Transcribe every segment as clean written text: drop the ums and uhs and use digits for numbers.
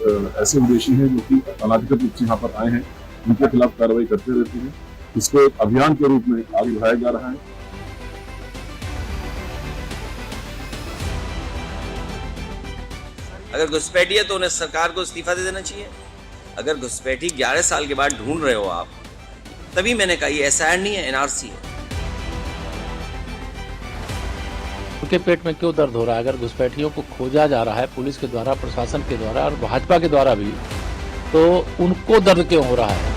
ऐसे विदेशी हैं जो कि अनाधिकृत रूप से यहाँ पर आए हैं, उनके खिलाफ कार्रवाई करते रहते हैं। इसको एक अभियान के रूप में आगे बढ़ाया जा रहा है। अगर घुसपैठी है तो उन्हें सरकार को इस्तीफा दे देना चाहिए। अगर घुसपैठी 11 साल के बाद ढूंढ रहे हो आप, तभी मैंने कहा ये एसआईआर नहीं है, एनआरसी है। उनके पेट में क्यों दर्द हो रहा है? अगर घुसपैठियों को खोजा जा रहा है पुलिस के द्वारा, प्रशासन के द्वारा और भाजपा के द्वारा भी, तो उनको दर्द क्यों हो रहा है?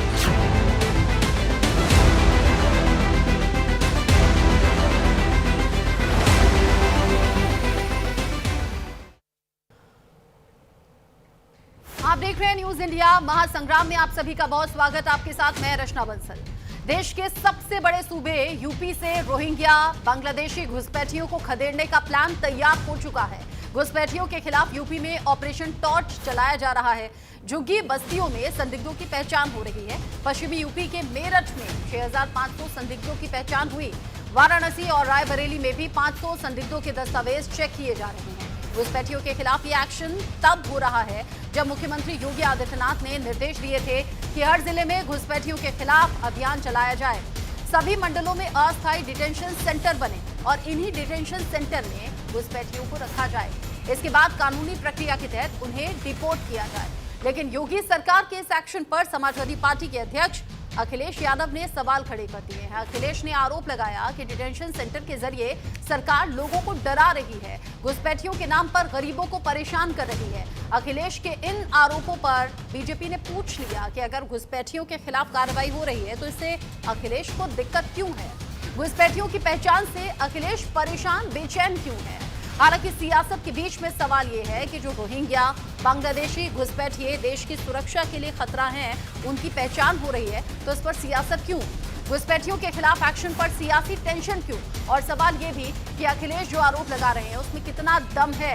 आप देख रहे हैं न्यूज इंडिया महासंग्राम में। आप सभी का बहुत स्वागत। आपके साथ मैं रचना बंसल। देश के सबसे बड़े सूबे यूपी से रोहिंग्या बांग्लादेशी घुसपैठियों को खदेड़ने का प्लान तैयार हो चुका है। घुसपैठियों के खिलाफ यूपी में ऑपरेशन टॉर्च चलाया जा रहा है। झुग्गी बस्तियों में संदिग्धों की पहचान हो रही है। पश्चिमी यूपी के मेरठ में 6500 संदिग्धों की पहचान हुई। वाराणसी और रायबरेली में भी 500 संदिग्धों के दस्तावेज चेक किए जा रहे हैं। घुसपैठियों के खिलाफ ये एक्शन तब हो रहा है जब मुख्यमंत्री योगी आदित्यनाथ ने निर्देश दिए थे कि हर जिले में घुसपैठियों के खिलाफ अभियान चलाया जाए। सभी मंडलों में अस्थायी डिटेंशन सेंटर बने और इन्हीं डिटेंशन सेंटर में घुसपैठियों को रखा जाए। इसके बाद कानूनी प्रक्रिया के तहत उन्हें डिपोर्ट किया जाए। लेकिन योगी सरकार के इस एक्शन पर समाजवादी पार्टी के अध्यक्ष अखिलेश यादव ने सवाल खड़े कर दिए हैं। अखिलेश ने आरोप लगाया कि डिटेंशन सेंटर के जरिए सरकार लोगों को डरा रही है, घुसपैठियों के नाम पर गरीबों को परेशान कर रही है। अखिलेश के इन आरोपों पर बीजेपी ने पूछ लिया कि अगर घुसपैठियों के खिलाफ कार्रवाई हो रही है तो इससे अखिलेश को दिक्कत क्यों है? घुसपैठियों की पहचान से अखिलेश परेशान, बेचैन क्यों है? हालांकि सियासत के बीच में सवाल यह है कि जो रोहिंग्या बांग्लादेशी घुसपैठिए देश की सुरक्षा के लिए खतरा हैं, उनकी पहचान हो रही है तो इस पर सियासत क्यों? घुसपैठियों के खिलाफ एक्शन पर सियासी टेंशन क्यों? और सवाल ये भी कि अखिलेश जो आरोप लगा रहे हैं उसमें कितना दम है?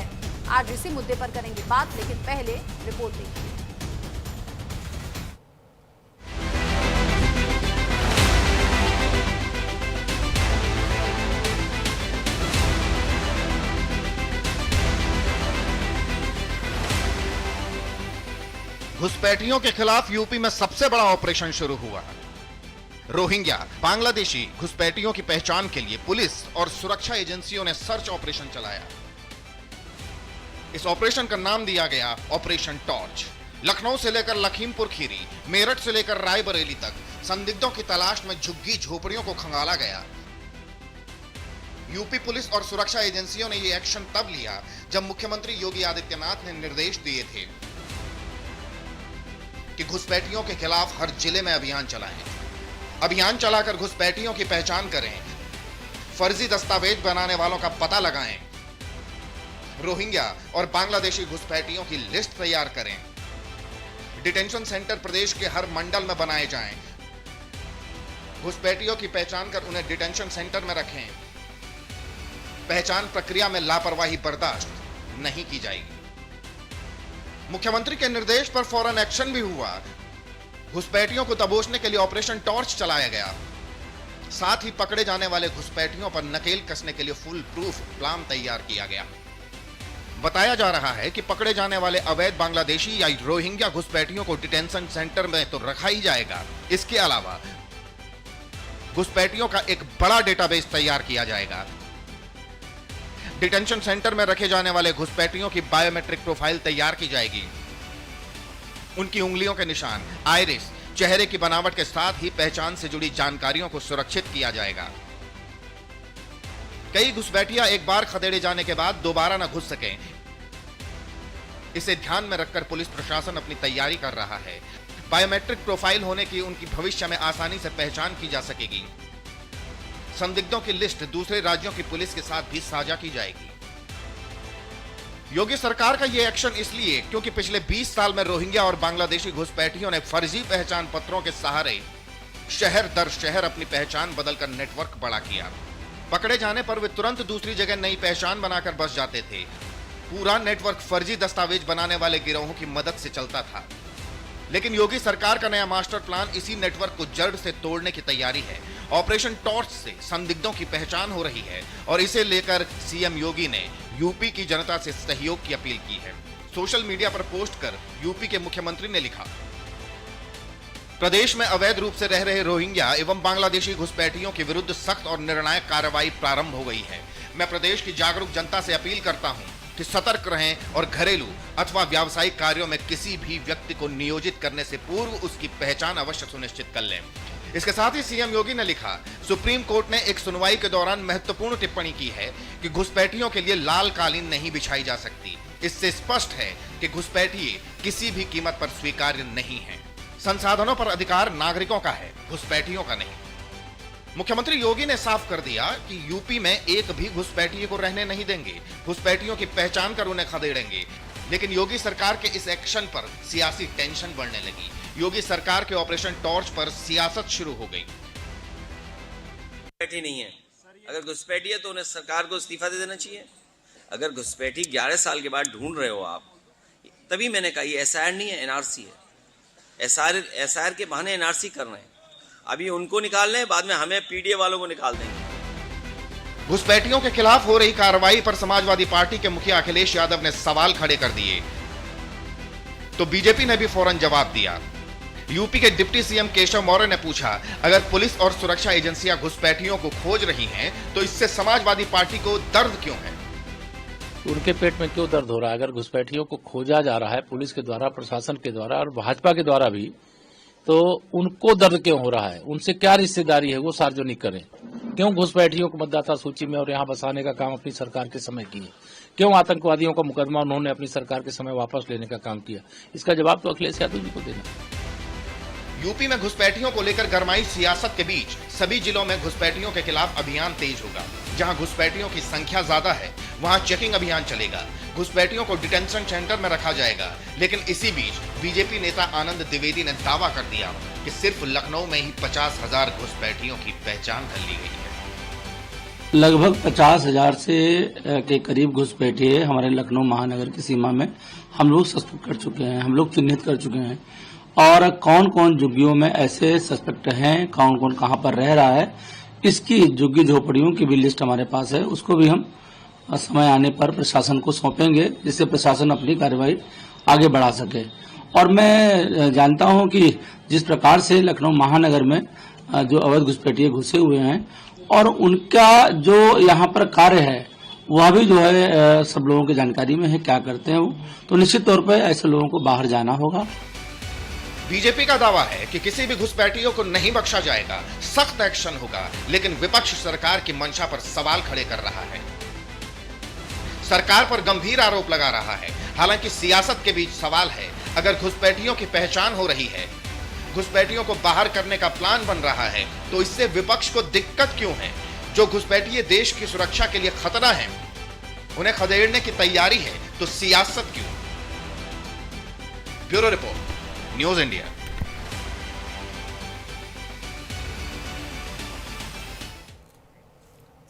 आज इसी मुद्दे पर करेंगे बात, लेकिन पहले रिपोर्ट देखिए। घुसपैठियों के खिलाफ यूपी में सबसे बड़ा ऑपरेशन शुरू हुआ। रोहिंग्या बांग्लादेशी घुसपैठियों की पहचान के लिए पुलिस और सुरक्षा एजेंसियों ने सर्च ऑपरेशन चलाया। इस ऑपरेशन का नाम दिया गया ऑपरेशन टॉर्च। लखनऊ से लेकर लखीमपुर खीरी, मेरठ से लेकर रायबरेली तक संदिग्धों की तलाश में झुग्गी झोपड़ियों को खंगाला गया। यूपी पुलिस और सुरक्षा एजेंसियों ने यह एक्शन तब लिया जब मुख्यमंत्री योगी आदित्यनाथ ने निर्देश दिए थे कि घुसपैठियों के खिलाफ हर जिले में अभियान चलाएं। अभियान चलाकर घुसपैठियों की पहचान करें, फर्जी दस्तावेज बनाने वालों का पता लगाएं, रोहिंग्या और बांग्लादेशी घुसपैठियों की लिस्ट तैयार करें। डिटेंशन सेंटर प्रदेश के हर मंडल में बनाए जाएं। घुसपैठियों की पहचान कर उन्हें डिटेंशन सेंटर में रखें। पहचान प्रक्रिया में लापरवाही बर्दाश्त नहीं की जाएगी। मुख्यमंत्री के निर्देश पर फौरन एक्शन भी हुआ। घुसपैठियों को दबोचने के लिए ऑपरेशन टॉर्च चलाया गया। साथ ही पकड़े जाने वाले घुसपैठियों पर नकेल कसने के लिए फुल प्रूफ प्लान तैयार किया गया। बताया जा रहा है कि पकड़े जाने वाले अवैध बांग्लादेशी या रोहिंग्या घुसपैठियों को डिटेंशन सेंटर में तो रखा ही जाएगा, इसके अलावा घुसपैठियों का एक बड़ा डेटाबेस तैयार किया जाएगा। डिटेंशन सेंटर में रखे जाने वाले घुसपैठियों की बायोमेट्रिक प्रोफाइल तैयार की जाएगी। उनकी उंगलियों के निशान, आइरिस, चेहरे की बनावट के साथ ही पहचान से जुड़ी जानकारियों को सुरक्षित किया जाएगा। कई घुसपैठिया एक बार खदेड़े जाने के बाद दोबारा न घुस सकें, इसे ध्यान में रखकर पुलिस प्रशासन अपनी तैयारी कर रहा है। बायोमेट्रिक प्रोफाइल होने की उनकी भविष्य में आसानी से पहचान की जा सकेगी। संदिग्धों की लिस्ट दूसरे राज्यों की पुलिस के साथ भी साझा की जाएगी। योगी सरकार का यह एक्शन इसलिए क्योंकि पिछले 20 साल में रोहिंग्या और बांग्लादेशी घुसपैठियों ने फर्जी पहचान पत्रों के सहारे शहर दर शहर अपनी पहचान बदलकर नेटवर्क बड़ा किया। पकड़े जाने पर वे तुरंत दूसरी जगह नई पहचान बनाकर बस जाते थे। पूरा नेटवर्क फर्जी दस्तावेज बनाने वाले गिरोहों की मदद से चलता था। लेकिन योगी सरकार का नया मास्टर प्लान इसी नेटवर्क को जड़ से तोड़ने की तैयारी है। ऑपरेशन टॉर्च से संदिग्धों की पहचान हो रही है और इसे लेकर सीएम योगी ने यूपी की जनता से सहयोग की अपील की है। सोशल मीडिया पर पोस्ट कर यूपी के मुख्यमंत्री ने लिखा, प्रदेश में अवैध रूप से रह रहे रोहिंग्या एवं बांग्लादेशी घुसपैठियों के विरुद्ध सख्त और निर्णायक कार्रवाई प्रारंभ हो गई है। मैं प्रदेश की जागरूक जनता से अपील करता हूं कि सतर्क रहें और घरेलू अथवा व्यावसायिक कार्यों में किसी भी व्यक्ति को नियोजित करने से पूर्व उसकी पहचान अवश्य सुनिश्चित कर लें। इसके साथ ही सीएम योगी ने लिखा, सुप्रीम कोर्ट ने एक सुनवाई के दौरान महत्वपूर्ण टिप्पणी की है कि घुसपैठियों के लिए लाल कालीन नहीं बिछाई जा सकती। इससे स्पष्ट है कि घुसपैठिए किसी भी कीमत पर स्वीकार्य नहीं है। संसाधनों पर अधिकार नागरिकों का है, घुसपैठियों का नहीं। मुख्यमंत्री योगी ने साफ कर दिया कि यूपी में एक भी घुसपैठिए को रहने नहीं देंगे, घुसपैठियों की पहचान कर उन्हें खदेड़ेंगे। लेकिन योगी सरकार के इस एक्शन पर सियासी टेंशन बढ़ने लगी। योगी सरकार के ऑपरेशन टॉर्च पर सियासत शुरू हो गई। घुसपैठी नहीं है, अगर घुसपैठी है तो उन्हें सरकार को इस्तीफा दे देना चाहिए। अगर घुसपैठी 11 साल के बाद ढूंढ रहे हो आप, तभी मैंने कहा ये एसआईआर नहीं है, एनआरसी है। एसआईआर के बहाने एनआरसी कर रहे हैं। अभी उनको निकाल लें, बाद में हमें पीडीए वालों को निकाल देंगे। घुसपैठियों के खिलाफ हो रही कार्रवाई पर समाजवादी पार्टी के मुखिया अखिलेश यादव ने सवाल खड़े कर दिए, तो बीजेपी ने भी फौरन जवाब दिया। यूपी के डिप्टी सीएम केशव मौर्य ने पूछा, अगर पुलिस और सुरक्षा एजेंसियां घुसपैठियों को खोज रही हैं, तो इससे समाजवादी पार्टी को दर्द क्यों है? उनके पेट में क्यों दर्द हो रहा है? अगर घुसपैठियों को खोजा जा रहा है पुलिस के द्वारा, प्रशासन के द्वारा और भाजपा के द्वारा भी, तो उनको दर्द क्यों हो रहा है? उनसे क्या रिश्तेदारी है, वो सार्वजनिक करें। क्यों घुसपैठियों को मतदाता सूची में और यहाँ बसाने का काम अपनी सरकार के समय किए? क्यों आतंकवादियों का मुकदमा उन्होंने अपनी सरकार के समय वापस लेने का काम किया? इसका जवाब तो अखिलेश यादव जी को देना। यूपी में घुसपैठियों को लेकर गरमाई सियासत के बीच सभी जिलों में घुसपैठियों के खिलाफ अभियान तेज होगा। जहां घुसपैठियों की संख्या ज्यादा है वहां चेकिंग अभियान चलेगा। घुसपैठियों को डिटेंशन सेंटर में रखा जाएगा। लेकिन इसी बीच बीजेपी नेता आनंद द्विवेदी ने दावा कर दिया कि सिर्फ लखनऊ में ही 50,000 घुसपैठियों की पहचान कर ली गई है। लगभग 50,000 के करीब घुसपैठिए हमारे लखनऊ महानगर की सीमा में हम लोग सस्पेक्ट कर चुके हैं, हम लोग चिन्हित कर चुके हैं। और कौन कौन झुग्गियों में ऐसे सस्पेक्ट हैं, कौन कौन कहां पर रह रहा है, इसकी झुग्गी झोपड़ियों की भी लिस्ट हमारे पास है। उसको भी हम समय आने पर प्रशासन को सौंपेंगे, जिससे प्रशासन अपनी कार्रवाई आगे बढ़ा सके। और मैं जानता हूं कि जिस प्रकार से लखनऊ महानगर में जो अवैध घुसपैठिए घुसे हुए हैं और उनका जो यहाँ पर कार्य है वह भी जो है सब लोगों की जानकारी में है, क्या करते हैं वो, तो निश्चित तौर पर ऐसे लोगों को बाहर जाना होगा। बीजेपी का दावा है कि किसी भी घुसपैठियों को नहीं बख्शा जाएगा, सख्त एक्शन होगा। लेकिन विपक्ष सरकार की मंशा पर सवाल खड़े कर रहा है, सरकार पर गंभीर आरोप लगा रहा है। हालांकि सियासत के बीच सवाल है, अगर घुसपैठियों की पहचान हो रही है, घुसपैठियों को बाहर करने का प्लान बन रहा है, तो इससे विपक्ष को दिक्कत क्यों है? जो घुसपैठिए देश की सुरक्षा के लिए खतरा है, उन्हें खदेड़ने की तैयारी है, तो सियासत क्यों? Bureau report, news India.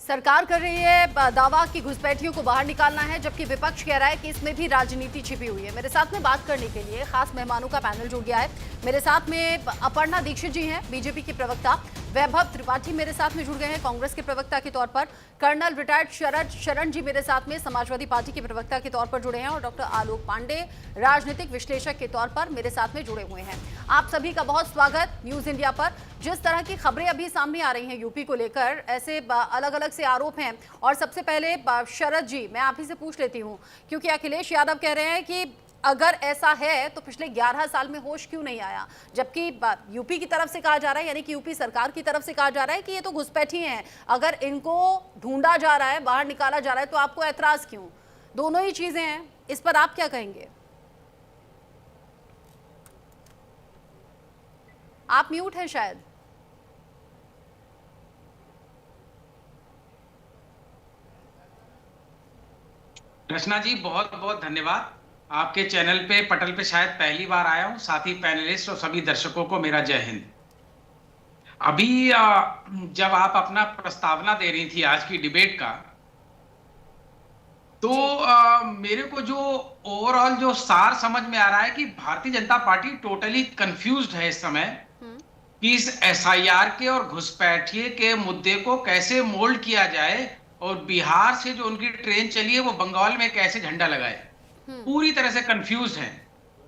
सरकार कर रही है दावा कि घुसपैठियों को बाहर निकालना है, जबकि विपक्ष कह रहा है कि इसमें भी राजनीति छिपी हुई है। मेरे साथ में बात करने के लिए खास मेहमानों का पैनल जुड़ गया है। मेरे साथ में अपर्णा दीक्षित जी हैं, बीजेपी की प्रवक्ता। वैभव त्रिपाठी मेरे साथ में जुड़ गए हैं कांग्रेस के प्रवक्ता के तौर पर। कर्नल रिटायर्ड शरण जी मेरे साथ में समाजवादी पार्टी के प्रवक्ता के तौर पर जुड़े हैं। और डॉक्टर आलोक पांडे राजनीतिक विश्लेषक के तौर पर मेरे साथ में जुड़े हुए हैं। आप सभी का बहुत स्वागत न्यूज इंडिया पर। जिस तरह की खबरें अभी सामने आ रही हैं यूपी को लेकर, ऐसे अलग अलग से आरोप हैं। और सबसे पहले शरद जी, मैं आप ही से पूछ लेती हूँ, क्योंकि अखिलेश यादव कह रहे हैं कि अगर ऐसा है तो पिछले 11 साल में होश क्यों नहीं आया, जबकि यूपी की तरफ से कहा जा रहा है, यानी कि यूपी सरकार की तरफ से कहा जा रहा है कि ये तो घुसपैठी हैं, अगर इनको ढूंढा जा रहा है, बाहर निकाला जा रहा है, तो आपको ऐतराज क्यों? दोनों ही चीजें हैं, इस पर आप क्या कहेंगे? आप म्यूट हैं शायद। रचना जी, बहुत बहुत धन्यवाद। आपके चैनल पे पटल पे शायद पहली बार आया हूं। साथ ही पैनलिस्ट और सभी दर्शकों को मेरा जय हिंद। अभी जब आप अपना प्रस्तावना दे रही थी आज की डिबेट का, तो मेरे को जो ओवरऑल जो सार समझ में आ रहा है कि Bharatiya Janata party totally confused है इस समय कि इस एसआईआर के और घुसपैठिए के मुद्दे को कैसे मोल्ड किया जाए और बिहार से जो उनकी ट्रेन चली है वो बंगाल में कैसे झंडा लगाए। पूरी तरह से कंफ्यूज हैं।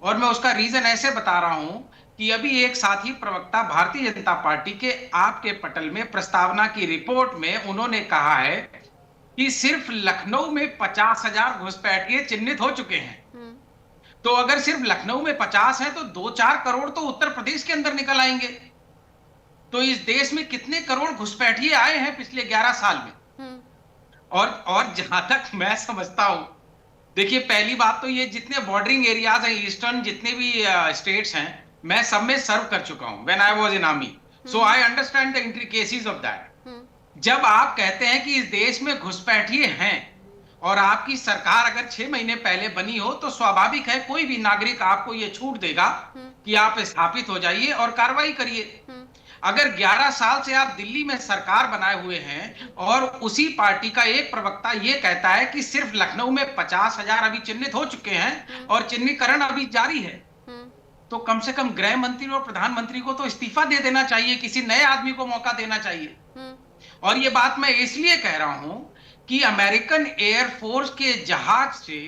और मैं उसका रीजन ऐसे बता रहा हूं कि अभी एक साथी प्रवक्ता भारतीय जनता पार्टी के आपके पटल में प्रस्तावना की रिपोर्ट में उन्होंने कहा है कि सिर्फ लखनऊ में 50,000 घुसपैठिए चिन्हित हो चुके हैं। तो अगर सिर्फ लखनऊ में 50 है तो 2-4 करोड़ तो उत्तर प्रदेश के अंदर निकल आएंगे। तो इस देश में कितने करोड़ घुसपैठिए आए हैं पिछले 11 साल में? और जहां तक मैं समझता हूं, देखिए पहली बात तो ये जितने बॉर्डरिंग एरियाज हैं, ईस्टर्न जितने भी स्टेट्स हैं, मैं सब में सर्व कर चुका हूं when I was in army, so I understand the intricacies of that. जब आप कहते हैं कि इस देश में घुसपैठिए हैं और आपकी सरकार अगर 6 महीने पहले बनी हो, तो स्वाभाविक है कोई भी नागरिक आपको ये छूट देगा कि आप स्थापित हो जाइए और कार्रवाई करिए। अगर 11 साल से आप दिल्ली में सरकार बनाए हुए हैं और उसी पार्टी का एक प्रवक्ता ये कहता है कि सिर्फ लखनऊ में 50,000 अभी चिन्हित हो चुके हैं और चिन्हीकरण अभी जारी है, तो कम से कम गृह मंत्री और प्रधानमंत्री को तो इस्तीफा दे देना चाहिए, किसी नए आदमी को मौका देना चाहिए। और ये बात मैं इसलिए कह रहा हूं कि अमेरिकन एयरफोर्स के जहाज से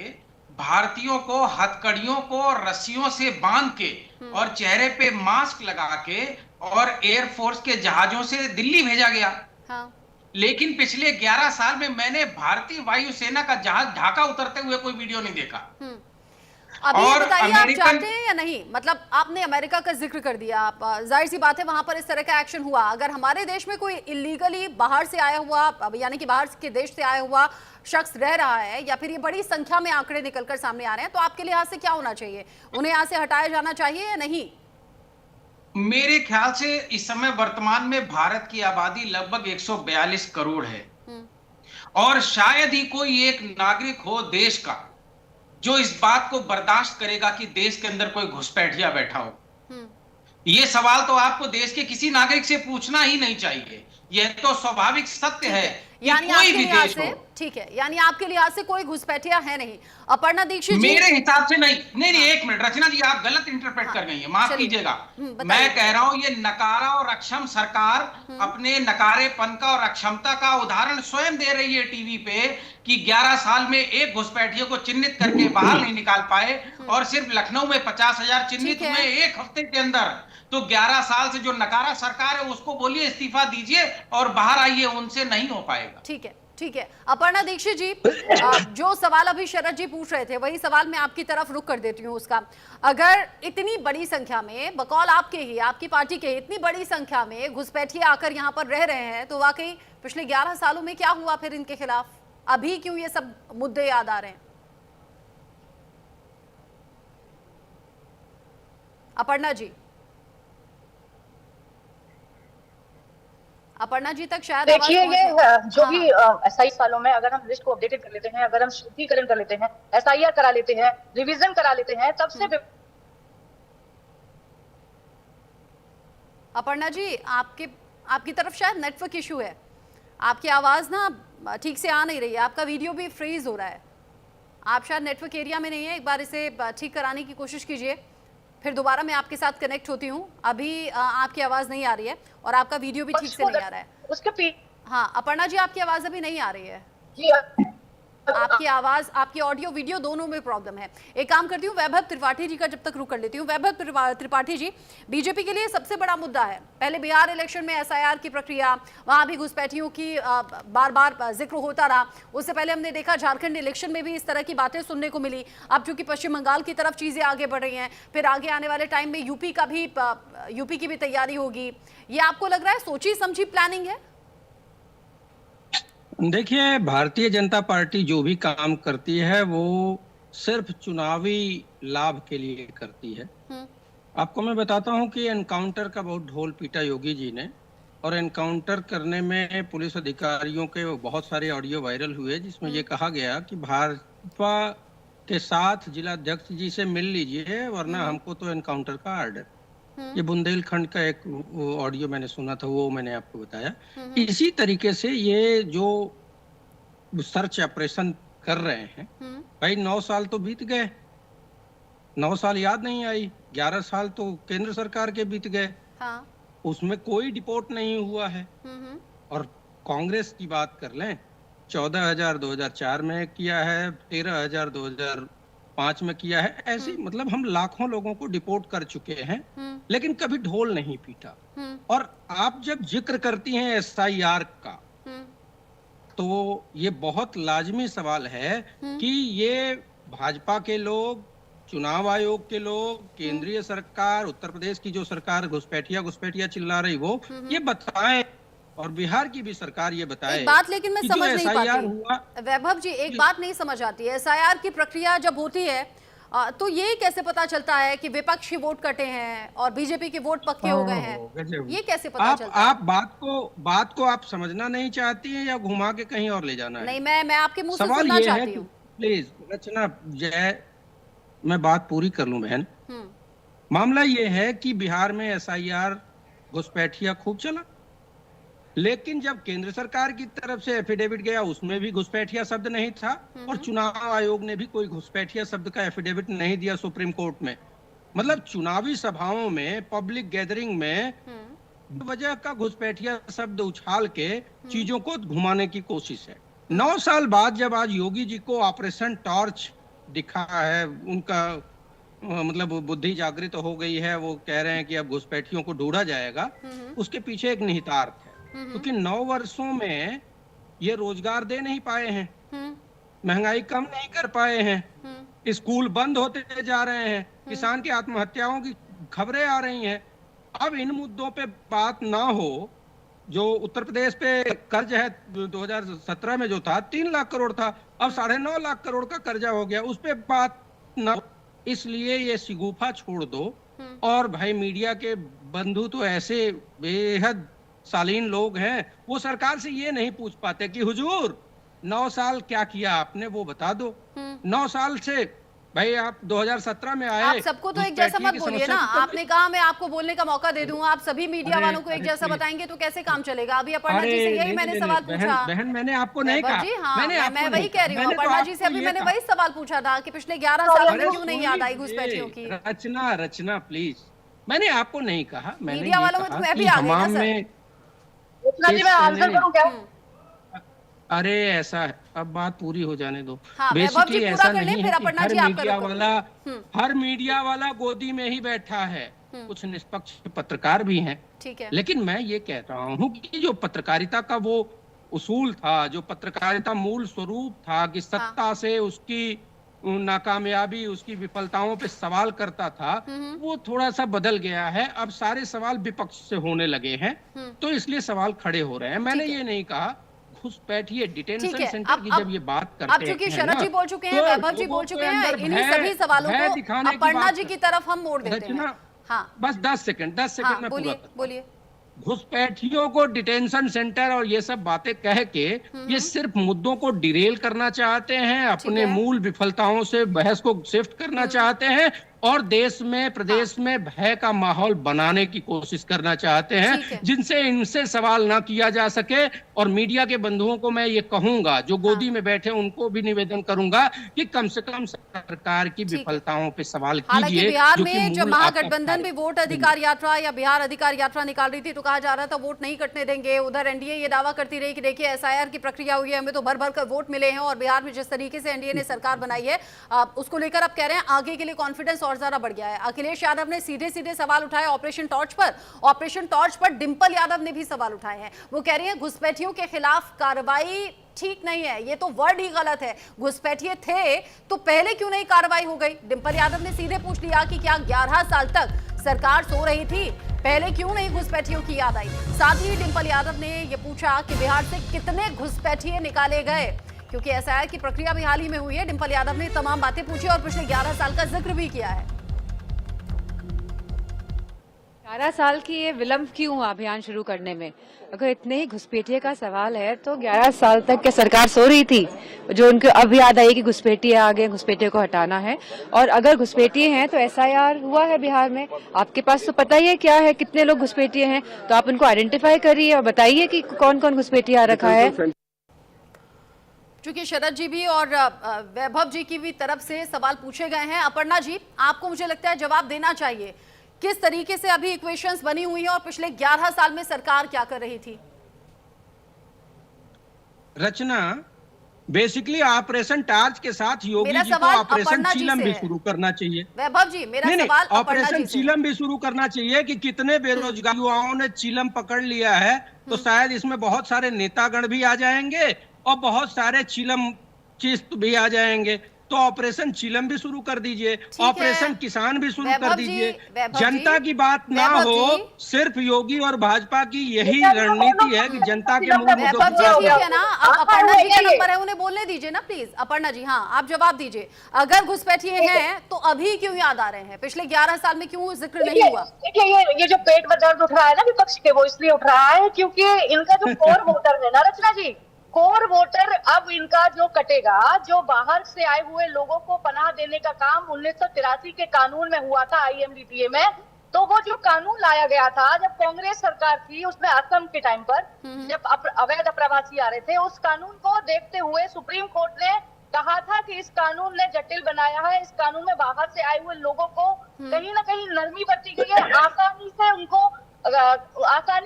भारतीयों को हथकड़ियों को रस्सियों से बांध के और चेहरे पे मास्क लगा के और एयरफोर्स के जहाजों से दिल्ली भेजा गया। हाँ। लेकिन पिछले 11 साल में मैंने भारतीय वायुसेना का जहाज ढाका उतरते हुए कोई वीडियो नहीं देखा। अभी बताइए आप चाहते हैं या नहीं? मतलब आपने अमेरिका का जिक्र कर दिया, आप जाहिर सी बात है वहां पर इस तरह का एक्शन हुआ। अगर हमारे देश में कोई इलीगली बाहर से आया हुआ, यानी कि बाहर के देश से आया हुआ शख्स रह रहा है, या फिर ये बड़ी संख्या में आंकड़े निकलकर सामने आ रहे हैं, तो आपके लिहाज से क्या होना चाहिए? उन्हें यहाँ से हटाया जाना चाहिए या नहीं? मेरे ख्याल से इस समय वर्तमान में भारत की आबादी लगभग 142 करोड़ है और शायद ही कोई एक नागरिक हो देश का जो इस बात को बर्दाश्त करेगा कि देश के अंदर कोई घुसपैठिया बैठा हो। ये सवाल तो आपको देश के किसी नागरिक से पूछना ही नहीं चाहिए। यह तो स्वाभाविक सत्य है कि कोई भी देश हो। ठीक है, यानी आपके लिहाज से कोई घुसपैठिया है नहीं। अपर्णा दीक्षित जी, मेरे हिसाब से नहीं, एक मिनट रचना जी, आप गलत इंटरप्रेट कर गई हैं, माफ कीजिएगा। मैं कह रहा हूं ये नकारा और अक्षम सरकार अपने नकारेपन का और अक्षमता का उदाहरण स्वयं दे रही है टीवी पे कि 11 साल में एक घुसपैठिए को चिन्हित करके बाहर नहीं निकाल पाए और सिर्फ लखनऊ में 50,000 चिन्हित हुए एक हफ्ते के अंदर। तो 11 साल से जो नकारा सरकार है उसको बोलिए इस्तीफा दीजिए और बाहर आइए, उनसे नहीं हो पाएगा। ठीक है, ठीक है। अपर्णा दीक्षित जी, जो सवाल अभी शरद जी पूछ रहे थे वही सवाल मैं आपकी तरफ रुख कर देती हूँ उसका। अगर इतनी बड़ी संख्या में, बकौल आपके ही, आपकी पार्टी के, इतनी बड़ी संख्या में घुसपैठिए आकर यहाँ पर रह रहे हैं, तो वाकई पिछले 11 सालों में क्या हुआ फिर इनके खिलाफ? अभी क्यों ये सब मुद्दे याद आ रहे हैं? अपर्णा जी, अपर्णा जी तक शायद देखिए ये जो भी SI सालों में अगर हम लिस्ट को अपडेटेड कर लेते हैं, अगर हम शुद्धिकरण कर लेते हैं, SIR करा लेते हैं, रिवीजन करा लेते हैं, तब से अपर्णा जी, आपकी तरफ शायद नेटवर्क इशू है, आपकी आवाज ना ठीक से आ नहीं रही है, आपका वीडियो भी फ्रीज हो रहा है। आप शायद नेटवर्क एरिया में नहीं है, एक बार इसे ठीक कराने की कोशिश कीजिए, फिर दोबारा मैं आपके साथ कनेक्ट होती हूँ। अभी आपकी आवाज नहीं आ रही है और आपका वीडियो भी ठीक से नहीं आ रहा है। उसके हाँ अपर्णा जी, आपकी आवाज अभी नहीं आ रही है। आपकी आवाज, आपकी ऑडियो वीडियो दोनों में प्रॉब्लम है। एक काम करती हूँ, वैभव त्रिपाठी जी का जब तक रुक कर लेती हूँ। वैभव त्रिपाठी जी, बीजेपी के लिए सबसे बड़ा मुद्दा है, पहले बिहार इलेक्शन में SIR की प्रक्रिया, वहां भी घुसपैठियों की बार बार जिक्र होता रहा। उससे पहले हमने देखा झारखंड इलेक्शन में भी इस तरह की बातें सुनने को मिली। अब चूंकि पश्चिम बंगाल की तरफ चीजें आगे बढ़ रही हैं, फिर आगे आने वाले टाइम में यूपी की भी तैयारी होगी। ये आपको लग रहा है सोची समझी प्लानिंग है? देखिए, भारतीय जनता पार्टी जो भी काम करती है वो सिर्फ चुनावी लाभ के लिए करती है। आपको मैं बताता हूं कि एनकाउंटर का बहुत ढोल पीटा योगी जी ने, और एनकाउंटर करने में पुलिस अधिकारियों के बहुत सारे ऑडियो वायरल हुए जिसमें ये कहा गया कि भाजपा के साथ जिलाध्यक्ष जी से मिल लीजिए वरना हमको तो एनकाउंटर का आर्डर। ये बुंदेलखंड का एक ऑडियो मैंने सुना था, वो मैंने आपको बताया। इसी तरीके से ये जो सर्च ऑपरेशन कर रहे हैं, भाई 9 साल तो बीत गए, 9 साल याद नहीं आई, 11 साल तो केंद्र सरकार के बीत गए। हाँ। उसमें कोई रिपोर्ट नहीं हुआ है। और कांग्रेस की बात कर लें, 14,000 2004 में किया है, 13,000 2005 में किया है। ऐसे मतलब हम लाखों लोगों को डिपोर्ट कर चुके हैं, लेकिन कभी ढोल नहीं पीटा। और आप जब जिक्र करती हैं SIR का, तो ये बहुत लाजमी सवाल है कि ये भाजपा के लोग, चुनाव आयोग के लोग, केंद्रीय सरकार, उत्तर प्रदेश की जो सरकार घुसपैठिया चिल्ला रही वो ये बताएं, और बिहार की भी सरकार ये बताए। एक बात लेकिन मैं समझ नहीं पाती हुआ, वैभव जी, एक बात नहीं समझ आती है। SIR की प्रक्रिया जब होती है तो ये कैसे पता चलता है कि विपक्षी वोट कटे हैं और बीजेपी के वोट पक्के हो गए हैं? ये कैसे पता चलता है? आप बात को आप समझना नहीं चाहती हैं या घुमा के कहीं और ले जाना है? नहीं, मैं आपके मुंह से सुनना चाहती हूँ। प्लीज रचना जय, मैं बात पूरी कर लूं बहन। मामला ये है कि बिहार में SIR घुसपैठिया खूब चला, लेकिन जब केंद्र सरकार की तरफ से एफिडेविट गया उसमें भी घुसपैठिया शब्द नहीं था, और चुनाव आयोग ने भी कोई घुसपैठिया शब्द का एफिडेविट नहीं दिया सुप्रीम कोर्ट में। मतलब चुनावी सभाओं में, पब्लिक गैदरिंग में वजह का घुसपैठिया शब्द उछाल के चीजों को घुमाने की कोशिश है। 9 साल बाद जब आज योगी जी को ऑपरेशन टॉर्च दिखा है, उनका मतलब बुद्धि जागृत हो गई है, वो कह रहे हैं कि अब घुसपैठियों को ढूंढा जाएगा, उसके पीछे एक निहितार्थ है। क्योंकि 9 वर्षों में ये रोजगार दे नहीं पाए हैं, महंगाई कम नहीं कर पाए हैं, स्कूल बंद होते जा रहे हैं, किसान की आत्महत्याओं की खबरें आ रही हैं। अब इन मुद्दों पे बात ना हो, जो उत्तर प्रदेश पे कर्ज है 2017 में जो था 3 लाख करोड़ था, अब 9.5 लाख करोड़ का कर्जा हो गया, उस पे बात ना। इसलिए ये शिगुफा छोड़ दो। और भाई मीडिया के बंधु तो ऐसे बेहद शालीन लोग हैं, वो सरकार से ये नहीं पूछ पाते कि हुजूर 9 साल क्या किया आपने, वो बता दो। 9 साल से भाई आप 2017 में आए। आप सबको तो एक जैसा मत बोलिए ना, आपने कहा मैं आपको बोलने का मौका दे दूं, आप सभी मीडिया वालों को एक जैसा बताएंगे तो कैसे काम चलेगा? अभी अपर्णा जी से यही मैंने सवाल पूछा। बहन मैंने आपको नहीं कहा जी, हाँ, मैं वही कह रही हूँ, अपर्णा जी से अभी मैंने वही सवाल पूछा था कि पिछले 11 साल में क्यों नहीं याद आई घुसपैठियों की? रचना प्लीज, मैंने आपको नहीं कहा, मीडिया वालों में तो मैं भी आ गई ना सर। मैं आंसर करूं क्या? अरे ऐसा है, अब बात पूरी हो जाने दो। बेसिकली ऐसा नहीं है कि हर मीडिया वाला गोदी में ही बैठा है, कुछ निष्पक्ष पत्रकार भी हैं। ठीक है, लेकिन मैं ये कह रहा हूँ कि जो पत्रकारिता का वो उसूल था, जो पत्रकारिता मूल स्वरूप था कि सत्ता से उसकी नाकामयाबी, उसकी विफलताओं पे सवाल करता था, वो थोड़ा सा बदल गया है। अब सारे सवाल विपक्ष से होने लगे हैं, तो इसलिए सवाल खड़े हो रहे हैं। मैंने ये नहीं कहा घुसपैठिए डिटेंशन सेंटर की जब ये बात करते हैं, अब चूंकि शरद जी बोल चुके हैं, वैभव जी बोल चुके हैं, इन्हीं सभी सवालों को अपर्णा जी की तरफ हम मोड़ देते हैं। हाँ, बस 10 सेकंड में पूरा बोलिए। घुसपैठियों को डिटेंशन सेंटर और ये सब बातें कह के ये सिर्फ मुद्दों को डिरेल करना चाहते हैं, अपने मूल विफलताओं से बहस को शिफ्ट करना चाहते हैं, और देश में, प्रदेश में भय का माहौल बनाने की कोशिश करना चाहते हैं, जिनसे इनसे सवाल ना किया जा सके। और मीडिया के बंधुओं को मैं ये कहूंगा, जो गोदी में बैठे उनको भी निवेदन करूंगा कि कम से कम सरकार की विफलताओं पे सवाल कीजिए। बिहार में जब महागठबंधन भी वोट अधिकार यात्रा या बिहार अधिकार यात्रा निकाल रही थी तो कहा जा रहा था वोट नहीं कटने देंगे। उधर एनडीए ये दावा करती रही कि देखिए SIR की प्रक्रिया हुई है, हमें तो भर भर कर वोट मिले हैं, और बिहार में जिस तरीके से एनडीए ने सरकार बनाई है उसको लेकर अब कह रहे हैं आगे के लिए कॉन्फिडेंस और ज्यादा बढ़ गया है। अखिलेश यादव ने सीधे सीधे सवाल उठाए ऑपरेशन टॉर्च पर डिंपल यादव ने भी सवाल उठाए हैं। वो कह रही है घुसपैठियों के खिलाफ कार्रवाई ठीक नहीं है, ये तो वर्ड ही गलत है। घुसपैठिए थे तो पहले क्यों नहीं कार्रवाई हो गई? डिंपल यादव ने सीधे पूछ लिया कि क्या 11 साल तक सरकार सो रही थी, पहले क्यों नहीं घुसपैठियों की याद आई? साथ ही डिंपल यादव ने यह पूछा कि बिहार से कितने घुसपैठिए निकाले गए, क्योंकि SIR की प्रक्रिया भी हाल ही में हुई है। डिंपल यादव ने तमाम बातें पूछी और पिछले 11 साल का जिक्र भी किया है। 11 साल की ये विलंब क्यों हुआ अभियान शुरू करने में? अगर इतने ही घुसपैठिए का सवाल है तो 11 साल तक क्या सरकार सो रही थी, जो उनको अब याद आई कि घुसपैठिए आ गए, घुसपैठिए को हटाना है? और अगर घुसपैठिए हैं तो SIR हुआ है बिहार में, आपके पास तो पता ही है क्या है, कितने लोग घुसपैठिए हैं, तो आप उनको आइडेंटिफाई करिए और बताइए कि कौन कौन घुसपैठिए आ रखा है। चूंकि शरद जी भी और वैभव जी की भी तरफ से सवाल पूछे गए हैं, अपर्णा जी आपको मुझे लगता है जवाब देना चाहिए, किस तरीके से अभी इक्वेशंस बनी हुई है और पिछले 11 साल में सरकार क्या कर रही थी? रचना, बेसिकली ऑपरेशन टार्च के साथ योगी मेरा जी को सवाल ऑपरेशन अपर्णा जी चीलम से भी है। शुरू करना चाहिए। वैभव जी, मेरा नहीं सवाल अपर्णा ऑपरेशन जी से है। चीलम भी शुरू करना चाहिए कि कितने बेरोजगार युवाओं ने चीलम पकड़ लिया है, तो शायद इसमें बहुत सारे नेतागण भी आ जाएंगे और बहुत सारे चीलम चिस्त भी आ जाएंगे। तो ऑपरेशन चीलम भी शुरू कर दीजिए, ऑपरेशन किसान भी शुरू कर दीजिए। जनता की बात ना हो, सिर्फ योगी और भाजपा की यही रणनीति है कि जनता के मूल मुद्दों वैभव जी को ठीक है ना, अब अपर्णा जी का नंबर है, उन्हें बोलने दीजिए ना प्लीज। अपर्णा जी, हाँ आप जवाब दीजिए। अगर घुसपैठिए हैं तो अभी क्यों याद आ रहे हैं, पिछले 11 साल में क्यों जिक्र नहीं हुआ? देखिए ये जो पेट में दर्द उठ रहा है ना विपक्ष के, वो इसलिए उठ रहा है क्योंकि इनका जो कोर वोटर है ना रचना जी, कोर वोटर अब इनका जो कटेगा, जो बाहर से आए हुए लोगों को पनाह देने का काम 1983 के कानून में हुआ था IMDTA में, तो वो जो कानून लाया गया था जब कांग्रेस सरकार थी उसमें असम के टाइम पर जब अवैध अप्रवासी आ रहे थे, उस कानून को देखते हुए सुप्रीम कोर्ट ने कहा था कि इस कानून ने जटिल बनाया है, इस कानून में बाहर से आए हुए लोगों को कहीं ना कहीं नरमी बरती गई है, आसानी